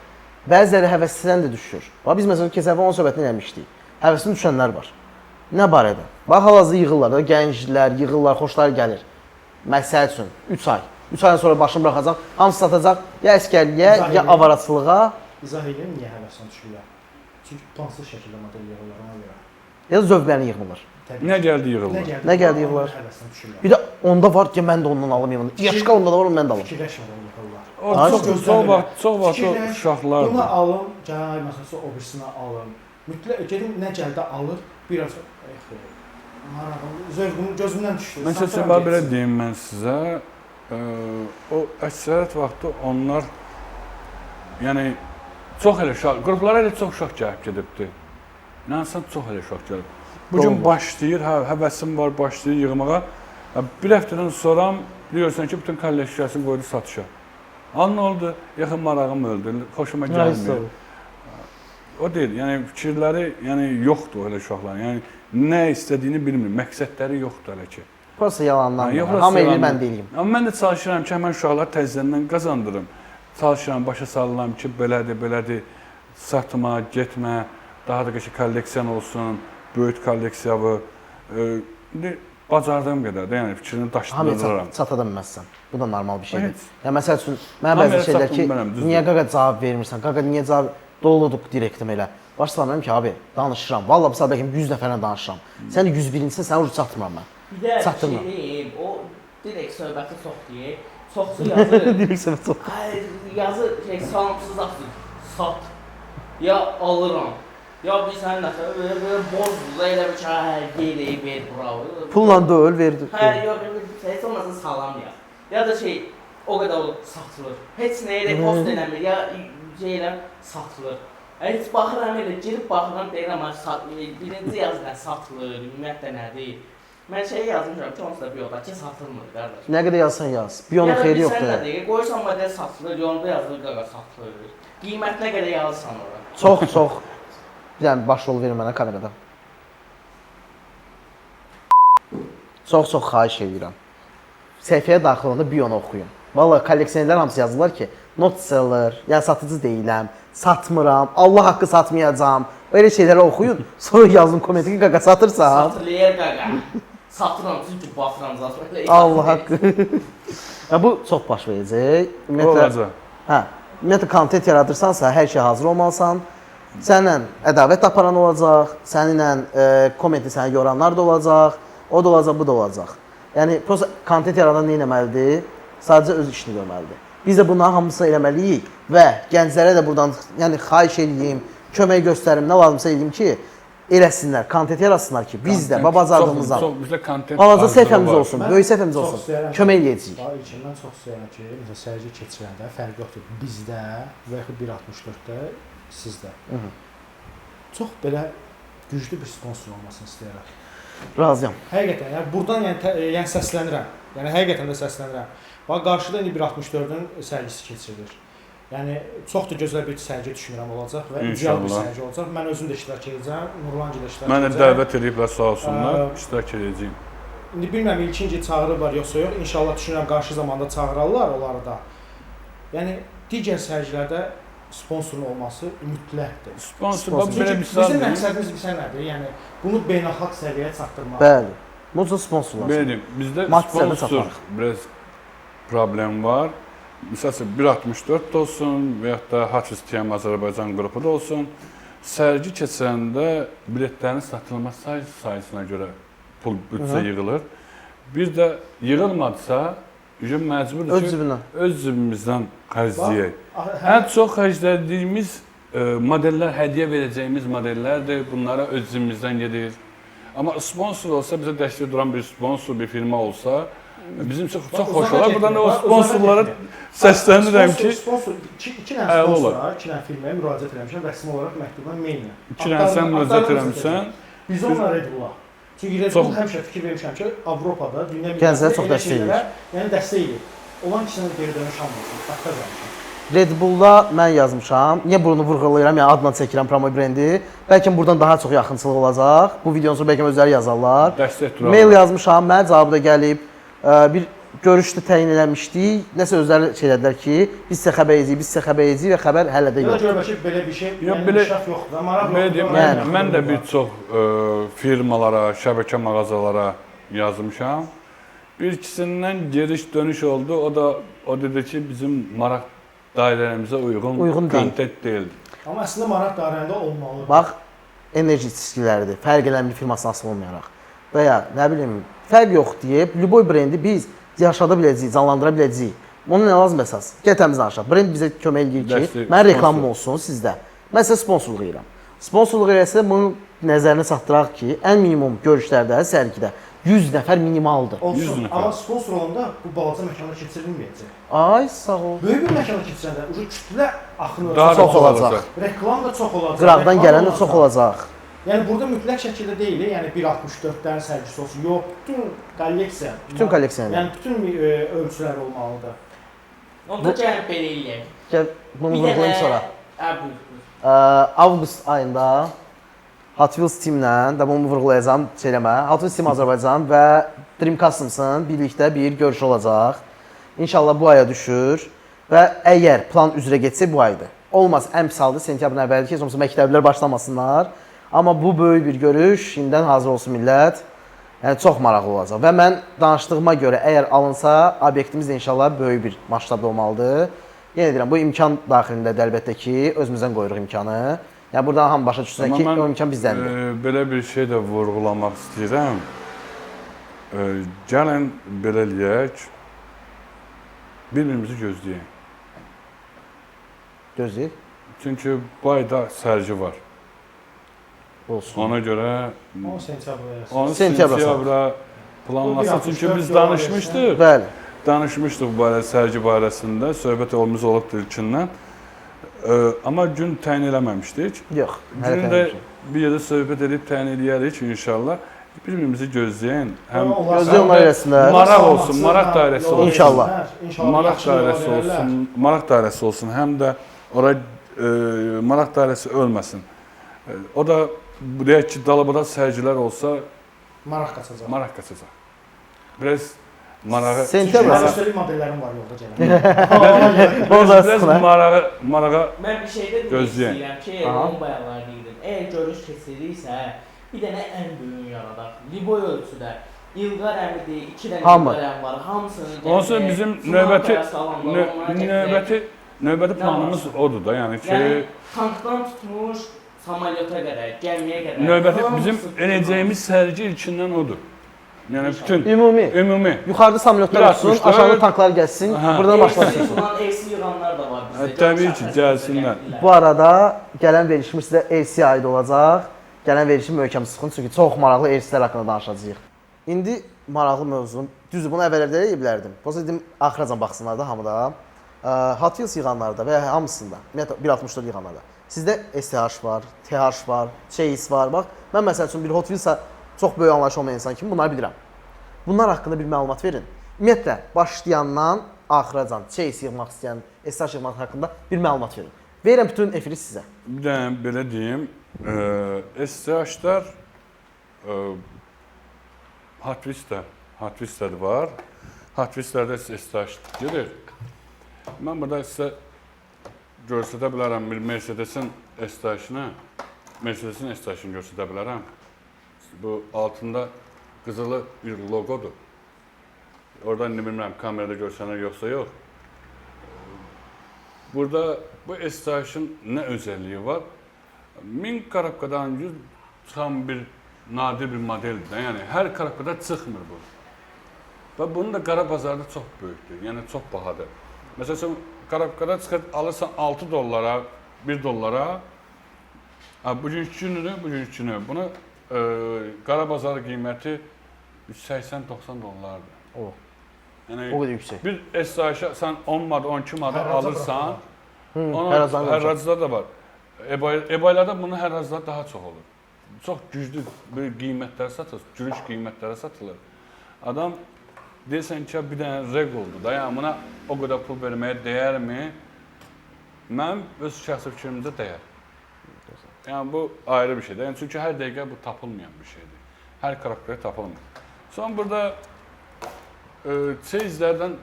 Bəziləri həvəsdən də düşür. Bax biz məsələn keçən dəfə onun söhbətini eləmişdik. Həvəsdən düşənlər var. Nə barədə? Bax hal-hazırda yığırlar da, gənclər yığırlar, xoşları gəlir. Məsəl üçün 3 ay. 3 aydan sonra başını buraxacaq, hamısı satacaq ya əskərliyə, ya avaraçılığa, İzah edeyim niyə həvəsdən düşürlər. Çünki plansız şəkildə model yığırlar ona görə. ya da zövqlərini yığmırlar. Nə gəldi yığılır. Nə gəldi yığırlar? Həvəsdən düşürlər. Bir də onda var ki, mən də ondan alım. Yaşqa onda da var, mən də alım. Fikirləşmədən yığırlar. O çox gözləmirlər. çox vaxt o Fikirləş, Bunu uşaqlardır. alım, gəl məsələn o birisini alım. Mütləq gedim nə gəldi alır, biraz marağım, zövqüm gözümdən düşdü. Mən Satıram sizə belə getsin. deyim mən sizə, o əksəriyyət vaxtı onlar yəni çox elə uşaq, qruplara elə çox uşaq gəlib gedibdi. İnanırsan çox elə uşaq gəlib. Bu gün Doğru. başlayır, həvəsim var, başlayır yığmağa. Bir həftədən sonra biliyorsan ki, bütün kolleksiyasını qoydu satışa. An nə oldu? Yaxın marağım öldü, xoşuma gəlmir. O deyil, yəni fikirləri yoxdur elə uşaqların. Yəni nə istədiyini bilmir, məqsədləri yoxdur hələ ki. Burası yalandan. Ha, yox, Hamı eləyir, yalandan. mən deyim. Amma mən də çalışıram ki, həmən uşaqları təzədən qazandırım. Çalışıram, başa salıram ki, belədir, satma, getmə, daha da ki, kolleksiyan olsun, böyük kolleksiyalı. İndi bacardığım qədər də, yəni fikrini daşdırıram. Hamıya çata da bilməzsən. Bu da normal bir şeydir. Evet. Ya məsəl üçün mənə Hamıya bəzi şeylər ki, çatdım mənəm, düzdür. niyə qaqa cavab vermirsən? Qaqa niyə cavab doluduq direktim elə. Başlamıram ki, abi danışıram. Vallahi bu saat bəlkə 100 nəfərlə danışıram. Sən də 101-cisin, sən ucu çatmıram mən. Bir də Çatdırma. şey deyim, o direkt söhbəti çox deyir. Çoxsu yazır. Direksiya çox. Hayır, yazır şey sanımsız atır. Sat. Ya alıram. Ya bir sən nəsə belə bozdur elə bir şey hə geri ver bravo. Pulla döl verdi. Hə yox heç olmasa salam ya. Ya da şey o qədər o satılır. Heç nəyə də post eləmir ya şeylər satılır. Heç baxıram elə girib baxıram deyirəm birinci yazıdan satılır, ümumiyyətlə nədir? Mən şey yazmışam ki, onsuz da biyodakı satılmır qardaş. Nə qədər yazsan yaz. Bir onun xeyri yoxdur. Ya da bir sən qoysan model satılır, yolda yazılır qaqa satılır. Qiymətinə qədər yazırsan ora. Çox. Bir dənə baş rol verin mənə kamerada. Çox xahiş edirəm. Səhifəyə daxil olanda biyonu oxuyun. Vallahi kolleksionerlər hamısı yazırlar ki, not seller, yəni satıcı deyiləm, satmıram, Allah haqqı satmayacağam. Öyle şeyləri oxuyun. Sonra yazın kommenti ki, qaqa satırsan. Satılır qaqa. Satıram çünki baxıram zaten. Allah haqqı. Ya bu çox baş verəcək. Olacaq. Hə, ümumiyyətlə kontent yaradırsansa, hər şey hazır olmalısan. Səninlə ədavət aparan olacaq, səninlə kommenti səni yoranlar da olacaq, o da olacaq, bu da olacaq. Yəni prosta kontent yaradan nə etməlidir? Sadəcə öz işini görməlidir. Biz də bunların hamısını eləməliyik və gənclərə də buradan yəni xahiş edeyim, kömək göstərim, nə lazımsa edeyim ki, eləsinlər, kontent yaratsınlar ki, biz də babacarlığımızdan balaca səhifəmiz olsun, böyük səhifəmiz olsun, kömək eləyəcəyik. Mən çox istəyirəm ki, məsələn, sərgi keçirəndə fərq yoxdur. Bizdə və yaxud 1.64-də, sizdə. Çox belə güclü bir sponsor olmasını istəyirəm. Razıyam. Həqiqətən, yəni buradan yəni səslənirəm. Yəni həqiqətən də səslənirəm. Bax qarşıda indi 1.64-ün sərgisi keçirilir. Yəni çox da gözəl bir sərgi düşünürəm olacaq və ideal bir sərgi olacaq. Mən özüm də iştirak edəcəm, Nurlan ilə iştirak edəcəm. Mənə dəvət ediblər sağ olsunlar, iştirak edəcəyim. İndi bilmirəm ilkinci çağırırlar yoxsa yox. İnşallah düşünürəm qarşı zamanda çağırarlar onları da. Yəni digər sərgilərdə sponsorun olması mütləqdir. Sponsor belə misal Bizim məqsədimiz bilsən nədir? Yəni bunu beynəlxalq səviyyəyə çatdırmaq. Bəli. Bu da sponsorlar. Belə bizdə Maddələri sponsor satmaq. biraz problem var. Məsələn 1.64 də olsun və yaxud da Hafiz TM Azərbaycan qrupu da olsun, sərgi keçəndə biletlərin satılma sayısına görə pul büdcə yığılır. Bir də yığılmadısa, məcburdur ki, öz cibimizdən xərcləyək. Ən çox xərclədiyimiz modellər, hədiyyə verəcəyimiz modellərdir. Bunlara öz cibimizdən gedir. Amma sponsor olsa, bizə dəstək duran bir sponsor, bir firma olsa, bizim üçün çox xoş olar. Buradan da o sponsorlara səslənirəm ki, sponsor 2 dənə sponsora, 2 dənə firmaya müraciət etmişəm, rəsmi olaraq məktubla maillə. 2 dənə sən müraciət etmişsən. Biz onlara Red Bull-a. Çünki Red Bull həmişə fikir vermişəm ki, Avropada, dünya Gənclərə çox dəstək edir. Yəni dəstək edir. Olan kişinin geri dönüş almasın, faktör vermişəm. Red Bull-da mən yazmışam. Niyə bunu vurğulayıram, yəni adla çəkirəm promo brendi. Bəlkə buradan daha çox yaxınçılıq olacaq. Bu videonun sonra bəlkə özləri yazarlar. Dəstək durarlar. Mail yazmışam, mənə cavabı da gəlib. Bir görüşdə təyin eləmişdik. Nəsə özləri şey dedilər ki, biz sizə xəbər edəcəyik və xəbər hələ də yox. Görə ki, belə bir şey, yəni inkişaf yoxdur, maraq yoxdur. Mən də bir çox firmalara, şəbəkə mağazalara yazmışam. Bir ikisindən giriş dönüş oldu. O dedi ki, bizim maraq dairələrimizə uyğun kontent deyildi. Amma əslində maraq dairəndə olmalı. Bax, enerji içkiləridir. Fərq elən bir firmasına asılı olmayaraq. Və ya nə bilim, fərq yox deyib, Luboy brendi biz yaşada biləcəyik, canlandıra biləcəyik. Onun nə lazım əsas? Gəl təmiz danışaq. Brend bizə kömək edir ki, mənim reklamım olsun sizdə. Mən sizə sponsorluq edirəm. Sponsorluq eləsə bunu nəzərinə çatdıraq ki, ən minimum görüşlərdə, sərgidə 100 nəfər minimaldır. Olsun, amma sponsor olanda bu balaca məkanda keçirilməyəcək. Ay, sağ ol. Böyük bir məkanda keçirəndə kütlə axını çox olacaq. Reklam da çox olacaq. Qıraqdan gələn də çox olacaq. Yəni burada mütləq şəkildə deyil, yəni 1.64-dən sərgisi olsun. Yox, bütün kolleksiya. Bütün kolleksiya. Yəni bütün ölçülər olmalıdır. Onda gəlib belə eləyək. Gəl bunu vurğulayım sonra. Buyur. Avqust ayında Hot Wheels Team-lə də bunu vurğulayacağam şeyləmə. Hot Wheels Team Azərbaycan və Dream Customs-ın birlikdə bir görüş olacaq. İnşallah bu aya düşür və əgər plan üzrə getsə bu aydır. Olmaz, ən pis halda sentyabrın əvvəli ki, heç məktəblər başlamasınlar. Amma bu böyük bir görüş, şimdidən hazır olsun millət. Yəni çox maraqlı olacaq və mən danışdığıma görə əgər alınsa, obyektimiz də inşallah böyük bir masштabda olmalıdır. Yenə deyirəm, bu imkan daxilindədir əlbəttə ki, özümüzdən qoyuruq imkanı. Yəni buradan hamı başa düşsün ki, o imkan bizdəndir. Belə bir şey də vurğulamaq istəyirəm. Gəlin belə eləyək, bir-birimizi gözləyək. Gözləyək. Çünki bu ayda sərgi var. Olsun. Ona görə 10 sentyabra. 10 sentyabra planlasın. Çünki biz danışmışdıq. Bəli. Danışmışdıq bu sərgi barəsində, söhbət olmuş olubdur ilkindən. Amma gün təyin eləməmişdik. Yox. Gün də bir yerdə söhbət edib təyin eləyərik inşallah. Bir-birimizi gözləyən, həm gözləyənlər arasında maraq olsun, maraq dairəsi olsun. İnşallah. Maraq dairəsi olsun, maraq dairəsi olsun, həm də ora maraq dairəsi ölməsin. O da deyək ki, dalabada sərgilər olsa maraq qaçacaq. Maraq qaçacaq. Biraz marağı Sentyabrın modellərim var yolda gələn. Biraz marağa Mən bir şey də demək gözləyən. istəyirəm ki, bombayalar deyirdim. Əgər görüş keçirirsə, bir dənə ən böyüyünü yaradaq. Liboy ölçüdə. İlqar əmidir, 2 dənə İlqar əmi var. Hamısını onsuz bizim növbəti planımız odur da, yəni ki, tankdan tutmuş samalyota qədər, gəmiyə qədər. Növbəti bizim eləyəcəyimiz sərgi ilkindən odur. Yəni bütün ümumi. Yuxarıda samolyotlar olsun, aşağıda tanklar gəlsin, buradan başlasın. AC yığanlar da var bizdə. Təbii ki, gəlsinlər. Bu arada gələn verişimiz sizə AC aid olacaq. Gələn verişim möhkəm sıxın, çünki çox maraqlı AC-lər haqqında danışacağıq. İndi maraqlı mövzum. Düzdür, bunu əvvəllərdə deyə bilərdim. Prosta dedim, axıracan baxsınlar da hamıda. Hot Wheels yığanlarda və ya hamısında, ümumiyyətlə 1.64 yığanlarda. Sizdə STH var, TH var, Chase var. Bax, mən məsəl üçün bir Hot Wheels-a çox böyük anlayışı olmayan insan kimi bunları bilirəm. Bunlar haqqında bir məlumat verin. Ümumiyyətlə, başlayandan axıracan Chase yığmaq istəyən, STH yığmaq haqqında bir məlumat verin. Verirəm bütün efiri sizə. Bir dənə belə deyim, STH-lar Hot Wheels-də var. Hot Wheels-lərdə STH gedir. Mən burada sizə göstərə bilərəm bir Mercedes-in STH-ını göstərə bilərəm. Bu altında qızılı bir loqodur. Oradan bilmirəm, kamerada görsənir yoxsa yox. burada bu STH'ın nə özəlliyi var? 1000 karabkadan 100 çıxan bir nadir bir modeldir də. Yəni hər karabkada çıxmır bu. Və bunun da qara bazarda çox böyükdür. Yəni çox bahadır. Məsələn, karabkada çıxıb alırsan 6 dollara, 1 dollara. Bugünkü günü bunu qara bazar qiyməti 80-90 dollardır. O Yəni qədər yüksək. bir STH sən 10 manat, 12 manat Hərraca alırsan, Hərraclar da var. eBaylarda bunun hərracları daha çox olur. Çox güclü bir qiymətlərə satılır, gülüş qiymətlərə satılır. Adam deyirsən ki, bir dənə reg oldu da, yəni buna o qədər pul verməyə dəyərmi? Mənim öz şəxsi fikrimdə dəyər. Yəni bu ayrı bir şeydir. Yəni çünki hər dəqiqə bu tapılmayan bir şeydir. Hər karakter tapılmır. Sonra burada çeyizlərdən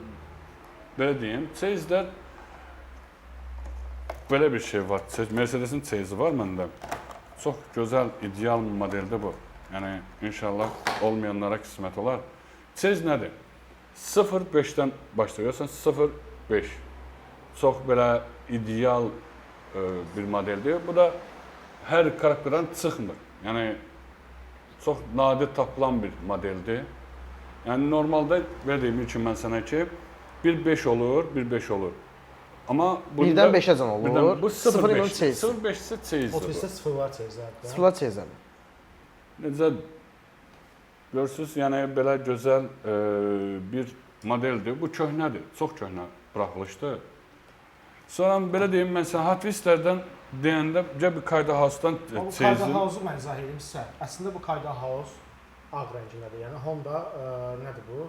belə deyim, çeyizlər belə bir şey var. Mercedes-in çeyizi var məndə. Çox gözəl, ideal modeldir bu. Yəni inşallah olmayanlara qismət olar. Çeyiz nədir? 0.5-dən başlayırsan, 0.5. Çox belə ideal bir modeldir. Bu da hər karakterdən çıxmır. Yəni çox nadir tapılan bir modeldir. Yəni normalda belə deyim ki, mən sənə ki 1.5 olur, 1.5 olur. Amma birdən 5-əcən olur. Bu 0.5 çeyiz. 0.5 isə çeyizdir. Otobüsdə sıfırlar çeyizlərdir. Sıfırlar çeyizlər. Necə görürsüz, yəni belə gözəl bir modeldir. Bu köhnədir, çox köhnə buraxılışdır. Sonra belə deyim, mən sən Hot Wheels'lərdən deyəndə bir Kayda House-dan Bu çeyizin. Kayda House-u mən izah edeyim sizə. Əslində bu Kayda House ağ rəngindədir. Yəni Honda nədir bu?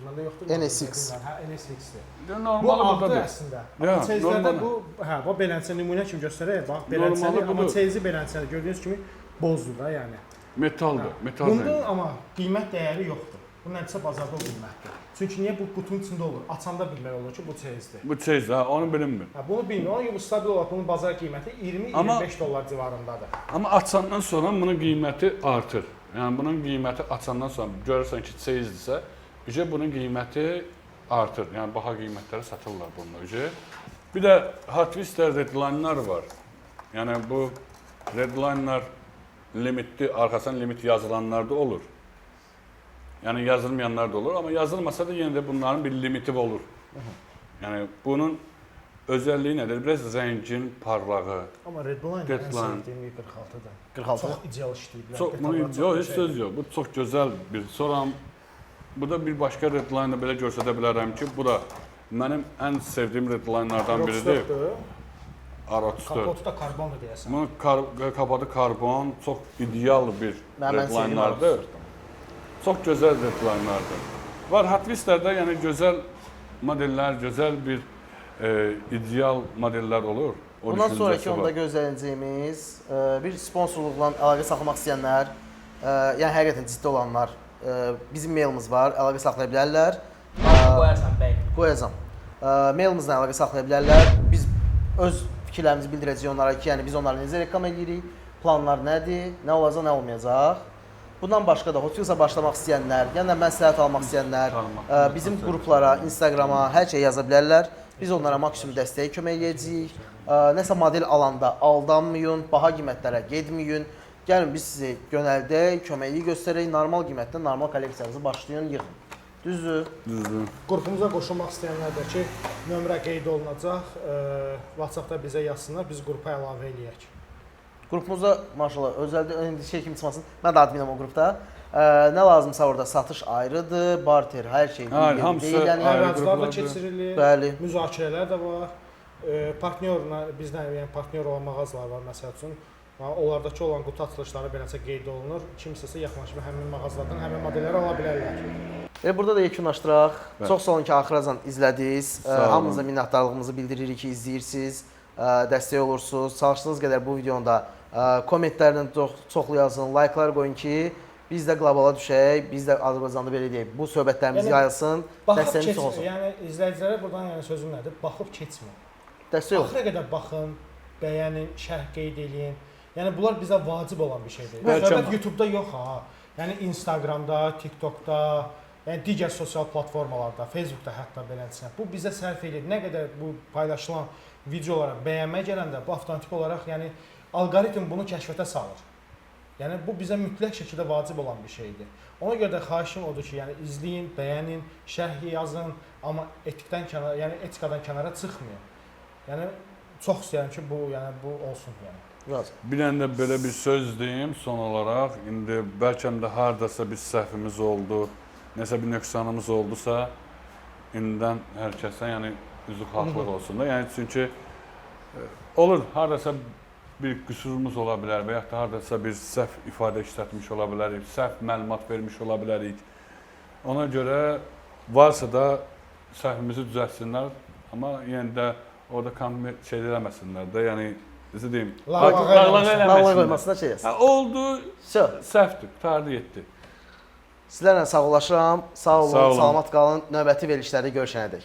Məndə yoxdur. NSX. Hə, NSX-dir. Bu Normal ağdır burdadır. əslində. Ya, Amma çeyizlərdə normal. bu, hə, bu beləncə nümunə kimi göstərək. Bax, Normalı beləncədir, amma budur. çeyizi beləncədir. Gördüyünüz kimi bozdur da, yəni. Metaldır, metal Bunda rəngi. amma qiymət dəyəri yoxdur. Bu nədirsə bazarda o qiymətdir. Çünki niyə bu qutunun içində olur? Açanda bilmək olur ki, bu çeyizdir. Bu çeyiz, ha, onu bilinmir. Hə, bunu bilmiyorum. Ona görə bu stabil olaraq bunun bazar qiyməti 20-25 dollar civarındadır. Amma açandan sonra bunun qiyməti artır. Yəni bunun qiyməti açandan sonra görürsən ki, çeyizdirsə, bunun qiyməti artır. Yəni baha qiymətlərə satırlar bunu. Bir də Hot Wheels redline'lar var. Yəni bu redline'lar limitli, arxasından limit yazılanlar da olur. Yəni yazılmayanlar da olur, amma yazılmasa da yenə də bunların bir limiti olur. Yəni bunun özəlliyi nədir? Biraz rəngin parlağı. Amma Redline ən sevdiyim 46-dır. 46. Çox ideal işləyiblər. Çox bunu yox, heç söz yox. Bu çox gözəl bir. Sonra bu da bir başqa redline-da belə göstərə bilərəm ki, bu da mənim ən sevdiyim redline-lardan biridir. R34. Kapotu da karbondur deyəsən. Bunun kapotu karbon, çox ideal bir Mən sevdiyim redline-lardır. Çox gözəl redline-lardır. Var Hot Wheels-lərdə yəni gözəl modellər, gözəl bir ideal modellər olur. Bundan sonraki onda gözləyəcəyimiz bir sponsorluqla əlaqə saxlamaq istəyənlər, yəni həqiqətən ciddi olanlar, bizim mailimiz var, əlaqə saxlaya bilərlər. Qoyarsan bəy. Qoyacam. Mailimizlə əlaqə saxlaya bilərlər. Biz öz fikirlərimizi bildirəcəyik onlara ki, yəni biz onları necə reklam edirik, planlar nədir, nə olacaq, nə olmayacaq. Bundan başqa da Hot Wheels-a başlamaq istəyənlər, yəni məsləhət almaq istəyənlər bizim qruplara, Instagrama hər şey yaza bilərlər. Biz onlara maksimum dəstəyi kömək edəcəyik. Nəsə model alanda aldanmayın, baha qiymətlərə getməyin. Gəlin biz sizi yönəldək, köməkliyi göstərək, normal qiymətdən normal kolleksiyanızı başlayın, yığın. Düzdür? Düzdür. Qrupumuza qoşulmaq istəyənlər də ki, nömrə qeyd olunacaq. WhatsApp-da bizə yazsınlar, biz qrupa əlavə eləyək. Qrupumuzda maşallah özəldə indi şey kimi çıxmasın. Mən də adminəm o qrupda. Nə lazımsa orada satış ayrıdır, barter, hər şey hamısı deyil. Yəni Ərazilər də keçirilir. Bəli. Müzakirələr də var. Partnyorla bizdən yəni partnyor olan mağazalar var məsəl üçün. Onlardakı olan qutu açılışları beləsə qeyd olunur. Kimsəsə yaxınlaşıb həmin mağazalardan həmin modelləri ala bilərlər. Burada da yekunlaşdıraq. Çox sağ olun ki, axıracan izlədiniz. Hamınıza minnətdarlığımızı bildiririk ki, izləyirsiniz, dəstək olursunuz. Çalışdığınız qədər bu videonu da kommentlərlə çoxlu yazın, likelar qoyun ki, biz də qlobala düşək, biz də Azərbaycanda belə deyək, bu söhbətlərimiz yayılsın, dəstəyimiz çox olsun. Yəni izləyicilərə buradan yəni sözüm nədir? Baxıb keçməyin. Dəstək olun. Axıra qədər baxın, bəyənin, şərh qeyd eləyin. Yəni bunlar bizə vacib olan bir şeydir. Bəlkə Söhbət YouTube-da yox ha. Yəni Instagramda, TikTokda, yəni digər sosial platformalarda, Facebookda hətta beləsinə. Bu bizə sərf edir. Nə qədər bu paylaşılan videolara bəyənmə gələndə bu avtomatik olaraq, yəni alqoritm bunu kəşfətə salır. Yəni bu bizə mütləq şəkildə vacib olan bir şeydir. Ona görə də xahişim odur ki, yəni izləyin, bəyənin, şərh yazın, amma etikdən kənara, yəni etikadan kənara çıxmayın. Yəni çox istəyirəm ki, bu olsun yəni. Biraz. Bir dənə də belə bir söz deyim son olaraq. İndi bəlkə də hardasa bir səhvimiz oldu, nəsə bir nöqsanımız oldusa, indidən hər kəsə, yəni üzü xahlıq olsun da. Yəni çünki olur, hardasa bir qüsurumuz ola bilər və ya da hardasa bir səhv ifadə işlətmiş ola bilərik, səhv məlumat vermiş ola bilərik. Ona görə varsa da səhvimizi düzəltsinlər, amma yenə də orada şey eləməsinlər də, yəni necə deyim, Lağlağa Lağlağa qoymasına şey yazsın. oldu, Şö. səhvdir, qurtardı, getdi. Sizlərlə sağollaşıram. Sağ olun, Sağ olun. salamat qalın. Növbəti verilişlərdə görüşənədək.